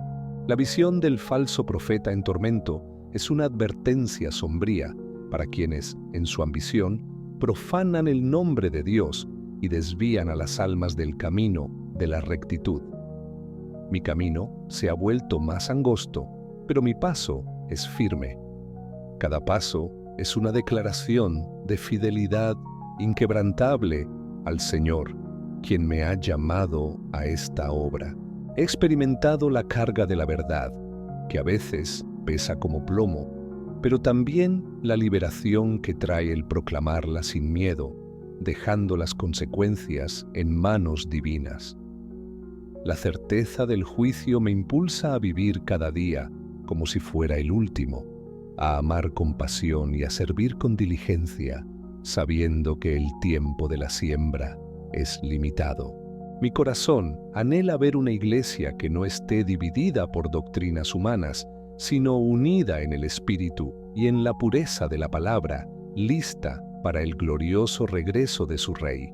La visión del falso profeta en tormento es una advertencia sombría para quienes, en su ambición, profanan el nombre de Dios y desvían a las almas del camino de la rectitud. Mi camino se ha vuelto más angosto, pero mi paso es firme. Cada paso es una declaración de fidelidad inquebrantable al Señor, quien me ha llamado a esta obra. He experimentado la carga de la verdad, que a veces pesa como plomo, pero también la liberación que trae el proclamarla sin miedo, dejando las consecuencias en manos divinas. La certeza del juicio me impulsa a vivir cada día como si fuera el último, a amar con pasión y a servir con diligencia, sabiendo que el tiempo de la siembra es limitado. Mi corazón anhela ver una iglesia que no esté dividida por doctrinas humanas, sino unida en el Espíritu y en la pureza de la palabra, lista para el glorioso regreso de su Rey.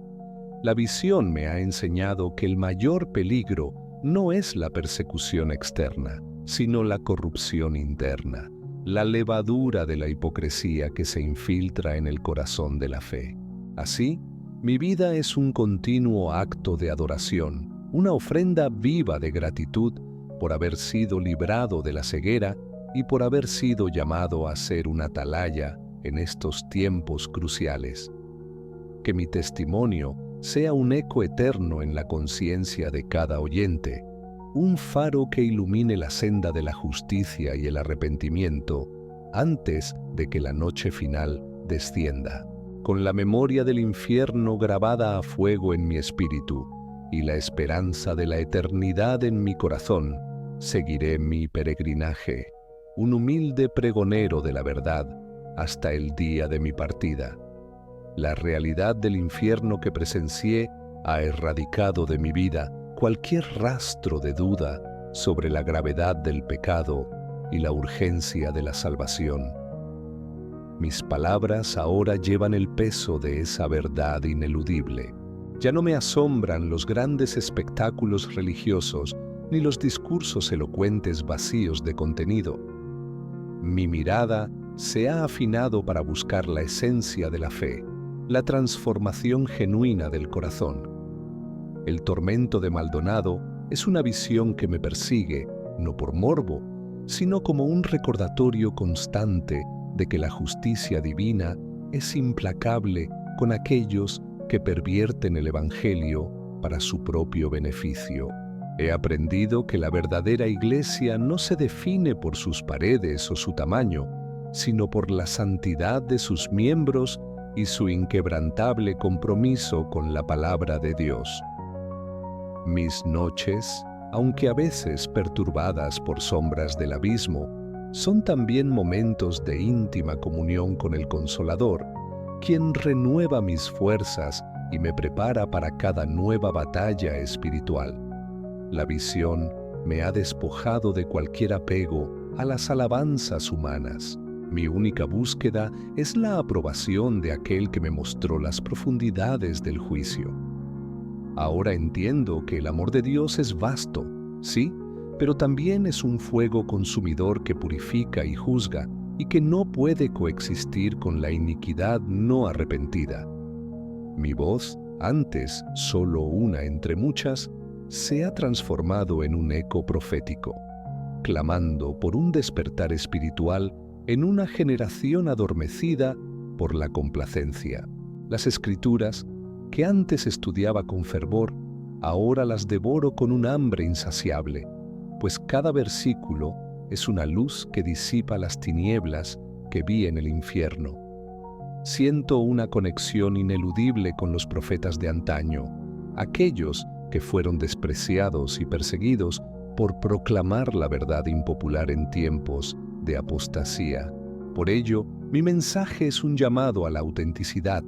La visión me ha enseñado que el mayor peligro no es la persecución externa, sino la corrupción interna, la levadura de la hipocresía que se infiltra en el corazón de la fe. Así, mi vida es un continuo acto de adoración, una ofrenda viva de gratitud por haber sido librado de la ceguera y por haber sido llamado a ser un atalaya en estos tiempos cruciales. Que mi testimonio sea un eco eterno en la conciencia de cada oyente, un faro que ilumine la senda de la justicia y el arrepentimiento antes de que la noche final descienda. Con la memoria del infierno grabada a fuego en mi espíritu y la esperanza de la eternidad en mi corazón, seguiré mi peregrinaje, un humilde pregonero de la verdad, hasta el día de mi partida. La realidad del infierno que presencié ha erradicado de mi vida cualquier rastro de duda sobre la gravedad del pecado y la urgencia de la salvación. Mis palabras ahora llevan el peso de esa verdad ineludible. Ya no me asombran los grandes espectáculos religiosos ni los discursos elocuentes vacíos de contenido. Mi mirada se ha afinado para buscar la esencia de la fe, la transformación genuina del corazón. El tormento de Maldonado es una visión que me persigue, no por morbo, sino como un recordatorio constante de que la justicia divina es implacable con aquellos que pervierten el Evangelio para su propio beneficio. He aprendido que la verdadera iglesia no se define por sus paredes o su tamaño, sino por la santidad de sus miembros y su inquebrantable compromiso con la palabra de Dios. Mis noches, aunque a veces perturbadas por sombras del abismo, son también momentos de íntima comunión con el Consolador, quien renueva mis fuerzas y me prepara para cada nueva batalla espiritual. La visión me ha despojado de cualquier apego a las alabanzas humanas. Mi única búsqueda es la aprobación de aquel que me mostró las profundidades del juicio. Ahora entiendo que el amor de Dios es vasto, sí, pero también es un fuego consumidor que purifica y juzga, y que no puede coexistir con la iniquidad no arrepentida. Mi voz, antes solo una entre muchas, se ha transformado en un eco profético, clamando por un despertar espiritual en una generación adormecida por la complacencia. Las Escrituras, que antes estudiaba con fervor, ahora las devoro con un hambre insaciable, pues cada versículo es una luz que disipa las tinieblas que vi en el infierno. Siento una conexión ineludible con los profetas de antaño, aquellos que fueron despreciados y perseguidos por proclamar la verdad impopular en tiempos de apostasía. Por ello, mi mensaje es un llamado a la autenticidad,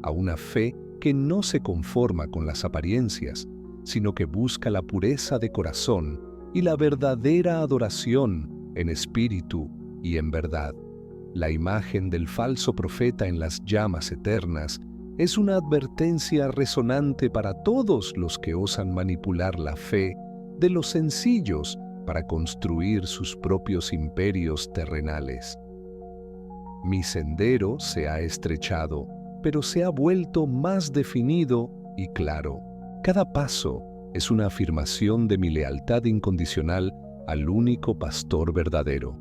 a una fe que no se conforma con las apariencias, sino que busca la pureza de corazón y la verdadera adoración en espíritu y en verdad. La imagen del falso profeta en las llamas eternas es una advertencia resonante para todos los que osan manipular la fe de los sencillos para construir sus propios imperios terrenales. Mi sendero se ha estrechado, pero se ha vuelto más definido y claro. Cada paso es una afirmación de mi lealtad incondicional al único pastor verdadero.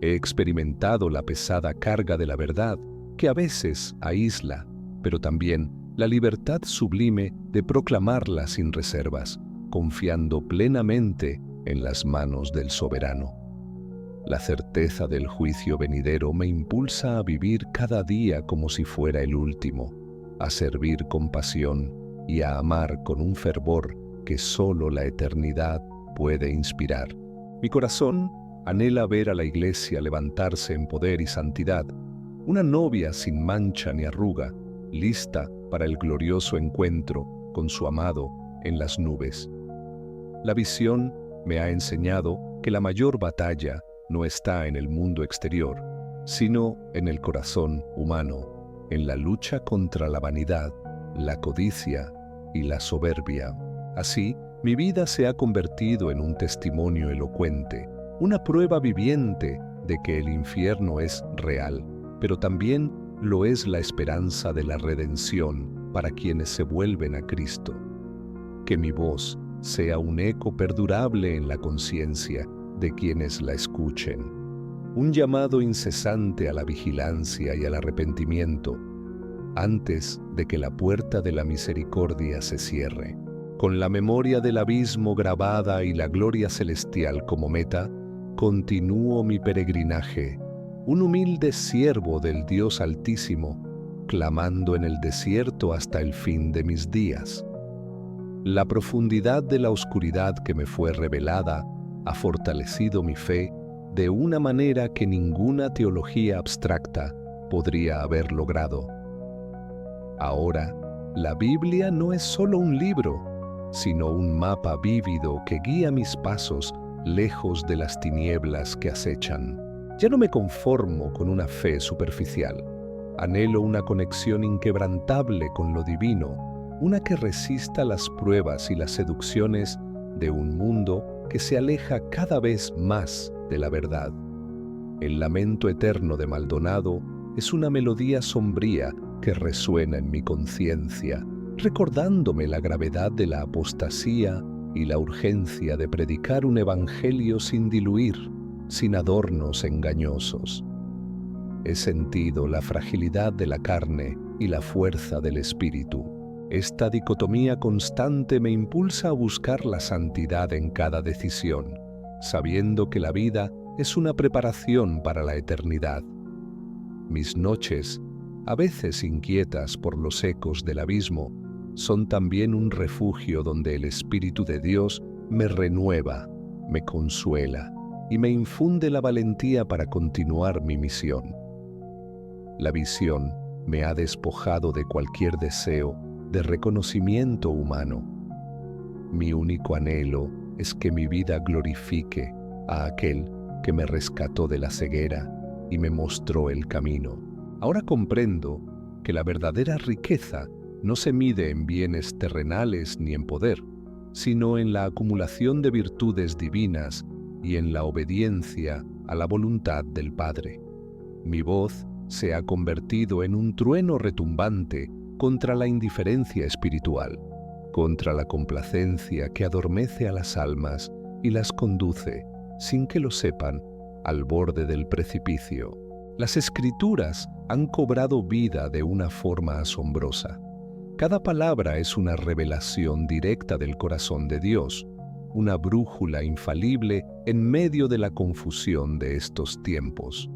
He experimentado la pesada carga de la verdad, que a veces aísla, pero también la libertad sublime de proclamarla sin reservas, confiando plenamente en las manos del soberano. La certeza del juicio venidero me impulsa a vivir cada día como si fuera el último, a servir con pasión y a amar con un fervor que solo la eternidad puede inspirar. Mi corazón anhela ver a la Iglesia levantarse en poder y santidad, una novia sin mancha ni arruga, lista para el glorioso encuentro con su amado en las nubes. La visión me ha enseñado que la mayor batalla no está en el mundo exterior, sino en el corazón humano, en la lucha contra la vanidad, la codicia y la soberbia. Así, mi vida se ha convertido en un testimonio elocuente, una prueba viviente de que el infierno es real, pero también lo es la esperanza de la redención para quienes se vuelven a Cristo. Que mi voz sea un eco perdurable en la conciencia de quienes la escuchen, un llamado incesante a la vigilancia y al arrepentimiento, antes de que la puerta de la misericordia se cierre. Con la memoria del abismo grabada y la gloria celestial como meta, continúo mi peregrinaje, un humilde siervo del Dios Altísimo, clamando en el desierto hasta el fin de mis días. La profundidad de la oscuridad que me fue revelada ha fortalecido mi fe de una manera que ninguna teología abstracta podría haber logrado. Ahora, la Biblia no es solo un libro, sino un mapa vívido que guía mis pasos lejos de las tinieblas que acechan. Ya no me conformo con una fe superficial. Anhelo una conexión inquebrantable con lo divino, una que resista las pruebas y las seducciones de un mundo que se aleja cada vez más de la verdad. El lamento eterno de Maldonado es una melodía sombría que resuena en mi conciencia, recordándome la gravedad de la apostasía y la urgencia de predicar un evangelio sin diluir, sin adornos engañosos. He sentido la fragilidad de la carne y la fuerza del espíritu. Esta dicotomía constante me impulsa a buscar la santidad en cada decisión, sabiendo que la vida es una preparación para la eternidad. Mis noches, a veces inquietas por los ecos del abismo, son también un refugio donde el Espíritu de Dios me renueva, me consuela y me infunde la valentía para continuar mi misión. La visión me ha despojado de cualquier deseo de reconocimiento humano. Mi único anhelo es que mi vida glorifique a aquel que me rescató de la ceguera y me mostró el camino. Ahora comprendo que la verdadera riqueza no se mide en bienes terrenales ni en poder, sino en la acumulación de virtudes divinas y en la obediencia a la voluntad del Padre. Mi voz se ha convertido en un trueno retumbante contra la indiferencia espiritual, contra la complacencia que adormece a las almas y las conduce, sin que lo sepan, al borde del precipicio. Las Escrituras han cobrado vida de una forma asombrosa. Cada palabra es una revelación directa del corazón de Dios, una brújula infalible en medio de la confusión de estos tiempos.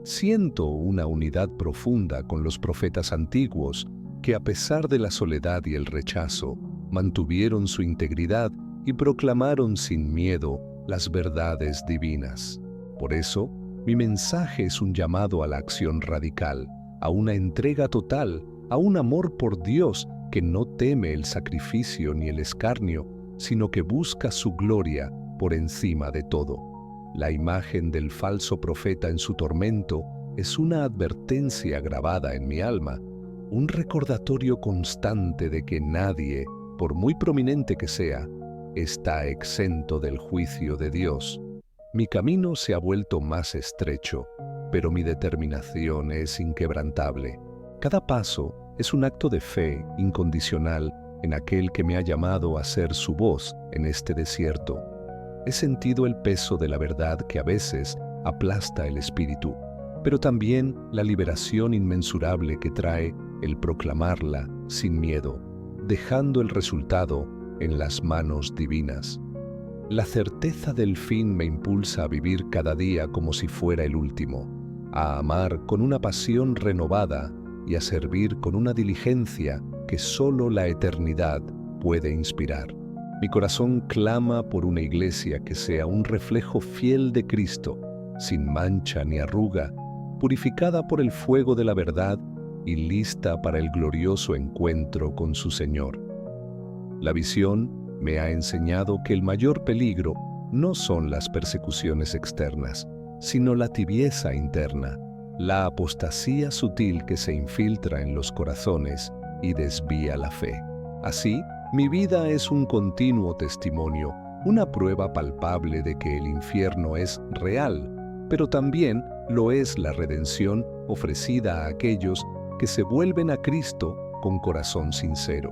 Siento una unidad profunda con los profetas antiguos que, a pesar de la soledad y el rechazo, mantuvieron su integridad y proclamaron sin miedo las verdades divinas. Por eso, mi mensaje es un llamado a la acción radical, a una entrega total, a un amor por Dios que no teme el sacrificio ni el escarnio, sino que busca su gloria por encima de todo. La imagen del falso profeta en su tormento es una advertencia grabada en mi alma, un recordatorio constante de que nadie, por muy prominente que sea, está exento del juicio de Dios. Mi camino se ha vuelto más estrecho, pero mi determinación es inquebrantable. Cada paso es un acto de fe incondicional en aquel que me ha llamado a ser su voz en este desierto. He sentido el peso de la verdad que a veces aplasta el espíritu, pero también la liberación inmensurable que trae el proclamarla sin miedo, dejando el resultado en las manos divinas. La certeza del fin me impulsa a vivir cada día como si fuera el último, a amar con una pasión renovada y a servir con una diligencia que solo la eternidad puede inspirar. Mi corazón clama por una iglesia que sea un reflejo fiel de Cristo, sin mancha ni arruga, purificada por el fuego de la verdad y lista para el glorioso encuentro con su Señor. La visión me ha enseñado que el mayor peligro no son las persecuciones externas, sino la tibieza interna, la apostasía sutil que se infiltra en los corazones y desvía la fe. Así, mi vida es un continuo testimonio, una prueba palpable de que el infierno es real, pero también lo es la redención ofrecida a aquellos que se vuelven a Cristo con corazón sincero.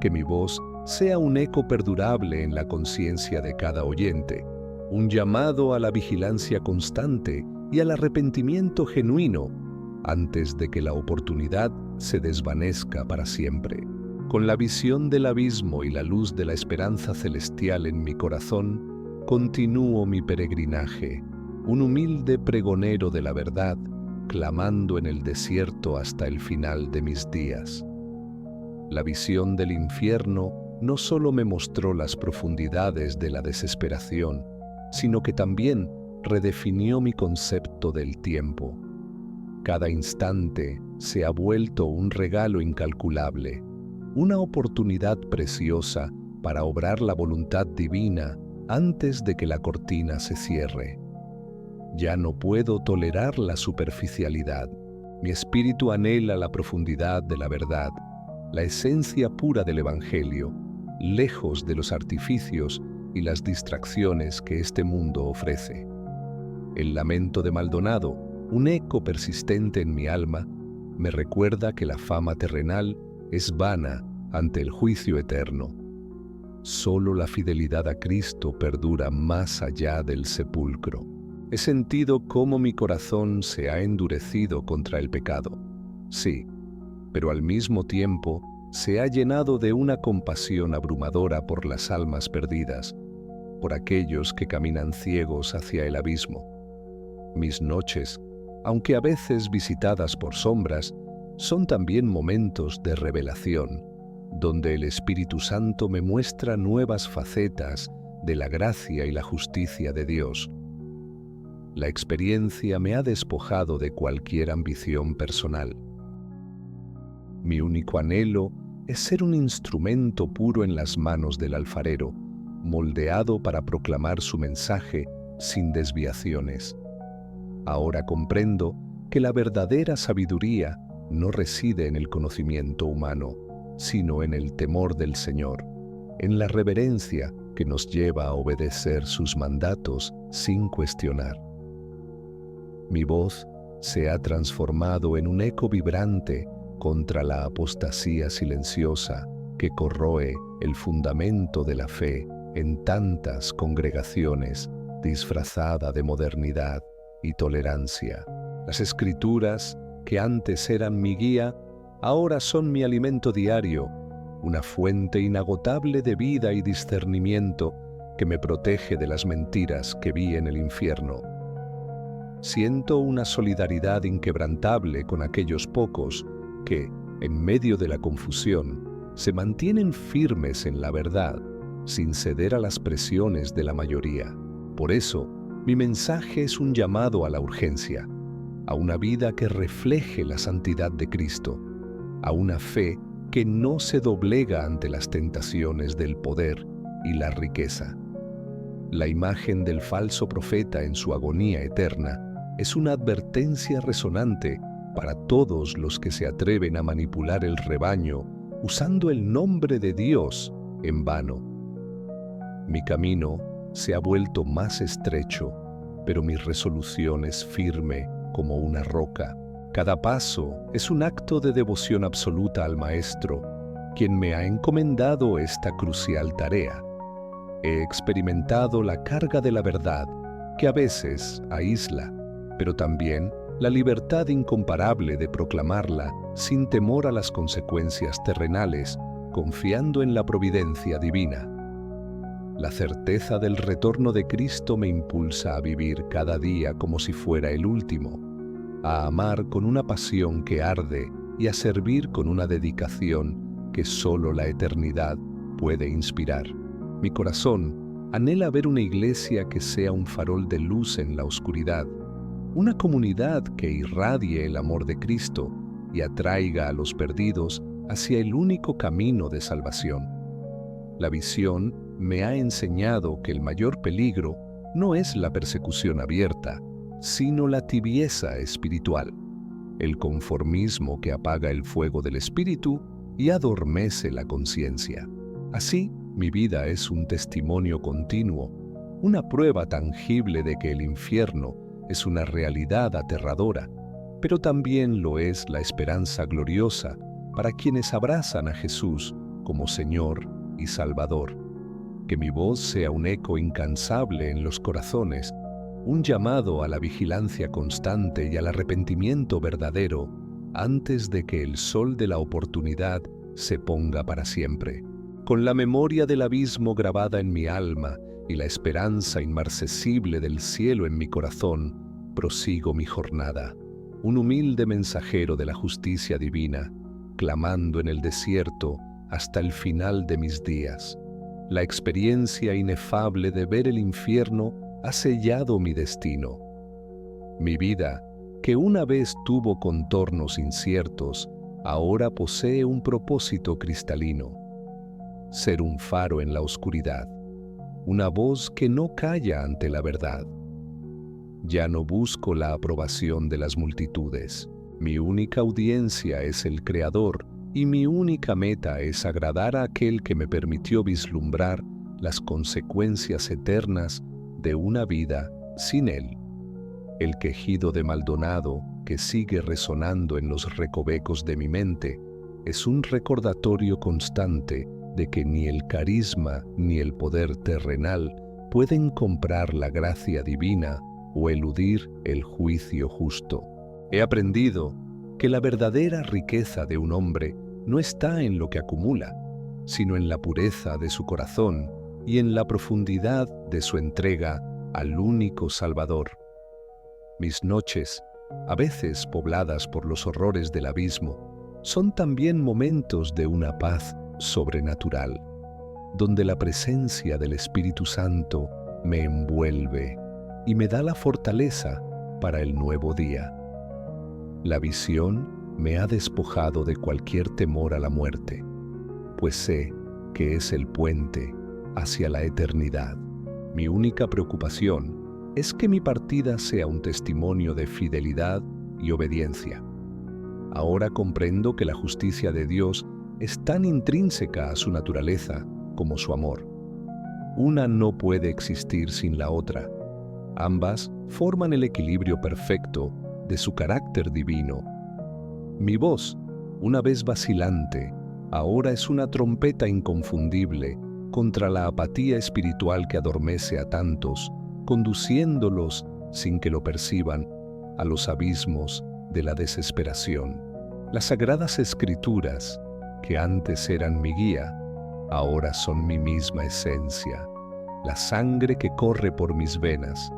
Que mi voz sea un eco perdurable en la conciencia de cada oyente, un llamado a la vigilancia constante y al arrepentimiento genuino antes de que la oportunidad se desvanezca para siempre. Con la visión del abismo y la luz de la esperanza celestial en mi corazón, continúo mi peregrinaje, un humilde pregonero de la verdad, clamando en el desierto hasta el final de mis días. La visión del infierno no solo me mostró las profundidades de la desesperación, sino que también redefinió mi concepto del tiempo. Cada instante se ha vuelto un regalo incalculable, una oportunidad preciosa para obrar la voluntad divina antes de que la cortina se cierre. Ya no puedo tolerar la superficialidad. Mi espíritu anhela la profundidad de la verdad, la esencia pura del Evangelio, lejos de los artificios y las distracciones que este mundo ofrece. El lamento de Maldonado, un eco persistente en mi alma, me recuerda que la fama terrenal es vana ante el juicio eterno. Solo la fidelidad a Cristo perdura más allá del sepulcro. He sentido cómo mi corazón se ha endurecido contra el pecado. Sí, pero al mismo tiempo se ha llenado de una compasión abrumadora por las almas perdidas, por aquellos que caminan ciegos hacia el abismo. Mis noches, aunque a veces visitadas por sombras, son también momentos de revelación, donde el Espíritu Santo me muestra nuevas facetas de la gracia y la justicia de Dios. La experiencia me ha despojado de cualquier ambición personal. Mi único anhelo es ser un instrumento puro en las manos del alfarero, moldeado para proclamar su mensaje sin desviaciones. Ahora comprendo que la verdadera sabiduría no reside en el conocimiento humano, sino en el temor del Señor, en la reverencia que nos lleva a obedecer sus mandatos sin cuestionar. Mi voz se ha transformado en un eco vibrante contra la apostasía silenciosa que corroe el fundamento de la fe en tantas congregaciones disfrazada de modernidad y tolerancia. Las Escrituras, que antes eran mi guía, ahora son mi alimento diario, una fuente inagotable de vida y discernimiento que me protege de las mentiras que vi en el infierno. Siento una solidaridad inquebrantable con aquellos pocos que, en medio de la confusión, se mantienen firmes en la verdad, sin ceder a las presiones de la mayoría. Por eso, mi mensaje es un llamado a la urgencia, a una vida que refleje la santidad de Cristo, a una fe que no se doblega ante las tentaciones del poder y la riqueza. La imagen del falso profeta en su agonía eterna es una advertencia resonante para todos los que se atreven a manipular el rebaño usando el nombre de Dios en vano. Mi camino se ha vuelto más estrecho, pero mi resolución es firme como una roca. Cada paso es un acto de devoción absoluta al Maestro, quien me ha encomendado esta crucial tarea. He experimentado la carga de la verdad, que a veces aísla, pero también la libertad incomparable de proclamarla sin temor a las consecuencias terrenales, confiando en la providencia divina. La certeza del retorno de Cristo me impulsa a vivir cada día como si fuera el último, a amar con una pasión que arde y a servir con una dedicación que solo la eternidad puede inspirar. Mi corazón anhela ver una iglesia que sea un farol de luz en la oscuridad, una comunidad que irradie el amor de Cristo y atraiga a los perdidos hacia el único camino de salvación. La visión me ha enseñado que el mayor peligro no es la persecución abierta, sino la tibieza espiritual, el conformismo que apaga el fuego del espíritu y adormece la conciencia. Así, mi vida es un testimonio continuo, una prueba tangible de que el infierno es una realidad aterradora, pero también lo es la esperanza gloriosa para quienes abrazan a Jesús como Señor y Salvador. Que mi voz sea un eco incansable en los corazones, un llamado a la vigilancia constante y al arrepentimiento verdadero antes de que el sol de la oportunidad se ponga para siempre. Con la memoria del abismo grabada en mi alma y la esperanza inmarcesible del cielo en mi corazón, prosigo mi jornada, un humilde mensajero de la justicia divina, clamando en el desierto hasta el final de mis días. La experiencia inefable de ver el infierno ha sellado mi destino. Mi vida, que una vez tuvo contornos inciertos, ahora posee un propósito cristalino: ser un faro en la oscuridad, una voz que no calla ante la verdad. Ya no busco la aprobación de las multitudes. Mi única audiencia es el Creador y mi única meta es agradar a aquel que me permitió vislumbrar las consecuencias eternas de una vida sin Él. El quejido de Maldonado, que sigue resonando en los recovecos de mi mente, es un recordatorio constante de que ni el carisma ni el poder terrenal pueden comprar la gracia divina o eludir el juicio justo. He aprendido que la verdadera riqueza de un hombre no está en lo que acumula, sino en la pureza de su corazón y en la profundidad de su entrega al único Salvador. Mis noches, a veces pobladas por los horrores del abismo, son también momentos de una paz sobrenatural, donde la presencia del Espíritu Santo me envuelve y me da la fortaleza para el nuevo día. La visión me ha despojado de cualquier temor a la muerte, pues sé que es el puente hacia la eternidad. Mi única preocupación es que mi partida sea un testimonio de fidelidad y obediencia. Ahora comprendo que la justicia de Dios es tan intrínseca a su naturaleza como su amor. Una no puede existir sin la otra. Ambas forman el equilibrio perfecto de su carácter divino. Mi voz, una vez vacilante, ahora es una trompeta inconfundible contra la apatía espiritual que adormece a tantos, conduciéndolos, sin que lo perciban, a los abismos de la desesperación. Las sagradas escrituras, que antes eran mi guía, ahora son mi misma esencia, la sangre que corre por mis venas,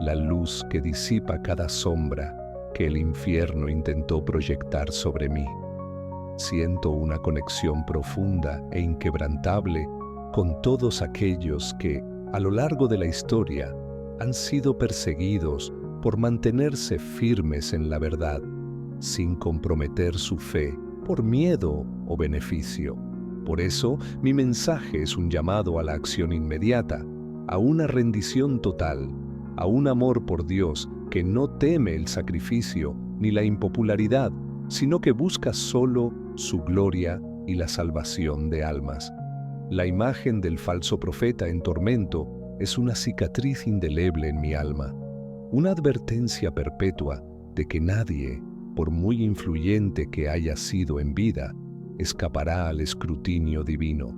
la luz que disipa cada sombra que el infierno intentó proyectar sobre mí. Siento una conexión profunda e inquebrantable con todos aquellos que, a lo largo de la historia, han sido perseguidos por mantenerse firmes en la verdad, sin comprometer su fe por miedo o beneficio. Por eso, mi mensaje es un llamado a la acción inmediata, a una rendición total, a un amor por Dios que no teme el sacrificio ni la impopularidad, sino que busca solo su gloria y la salvación de almas. La imagen del falso profeta en tormento es una cicatriz indeleble en mi alma, una advertencia perpetua de que nadie, por muy influyente que haya sido en vida, escapará al escrutinio divino.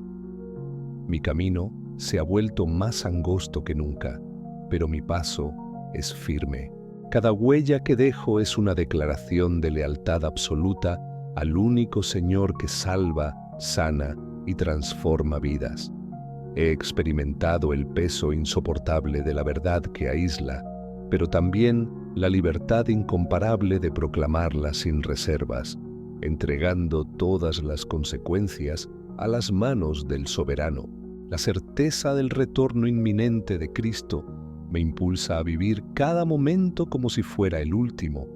Mi camino se ha vuelto más angosto que nunca, pero mi paso es firme. Cada huella que dejo es una declaración de lealtad absoluta al único Señor que salva, sana y transforma vidas. He experimentado el peso insoportable de la verdad que aísla, pero también la libertad incomparable de proclamarla sin reservas, entregando todas las consecuencias a las manos del soberano. La certeza del retorno inminente de Cristo me impulsa a vivir cada momento como si fuera el último,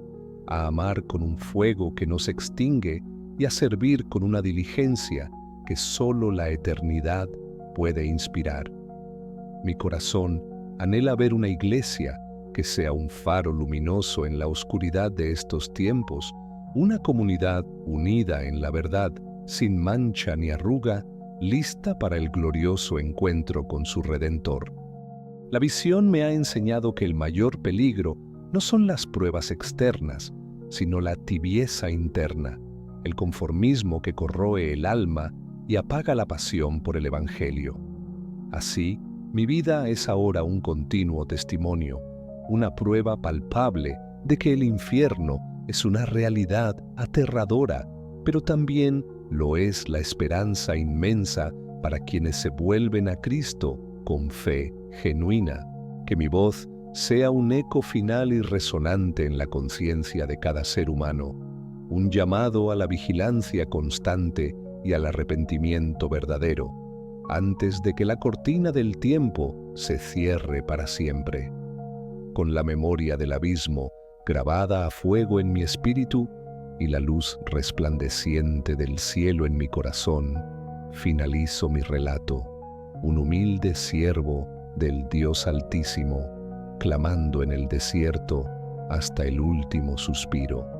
a amar con un fuego que no se extingue y a servir con una diligencia que solo la eternidad puede inspirar. Mi corazón anhela ver una iglesia que sea un faro luminoso en la oscuridad de estos tiempos, una comunidad unida en la verdad, sin mancha ni arruga, lista para el glorioso encuentro con su Redentor. La visión me ha enseñado que el mayor peligro no son las pruebas externas, sino la tibieza interna, el conformismo que corroe el alma y apaga la pasión por el Evangelio. Así, mi vida es ahora un continuo testimonio, una prueba palpable de que el infierno es una realidad aterradora, pero también lo es la esperanza inmensa para quienes se vuelven a Cristo con fe genuina. Que mi voz sea un eco final y resonante en la conciencia de cada ser humano, un llamado a la vigilancia constante y al arrepentimiento verdadero, antes de que la cortina del tiempo se cierre para siempre. Con la memoria del abismo grabada a fuego en mi espíritu y la luz resplandeciente del cielo en mi corazón, finalizo mi relato, un humilde siervo del Dios Altísimo, clamando en el desierto hasta el último suspiro.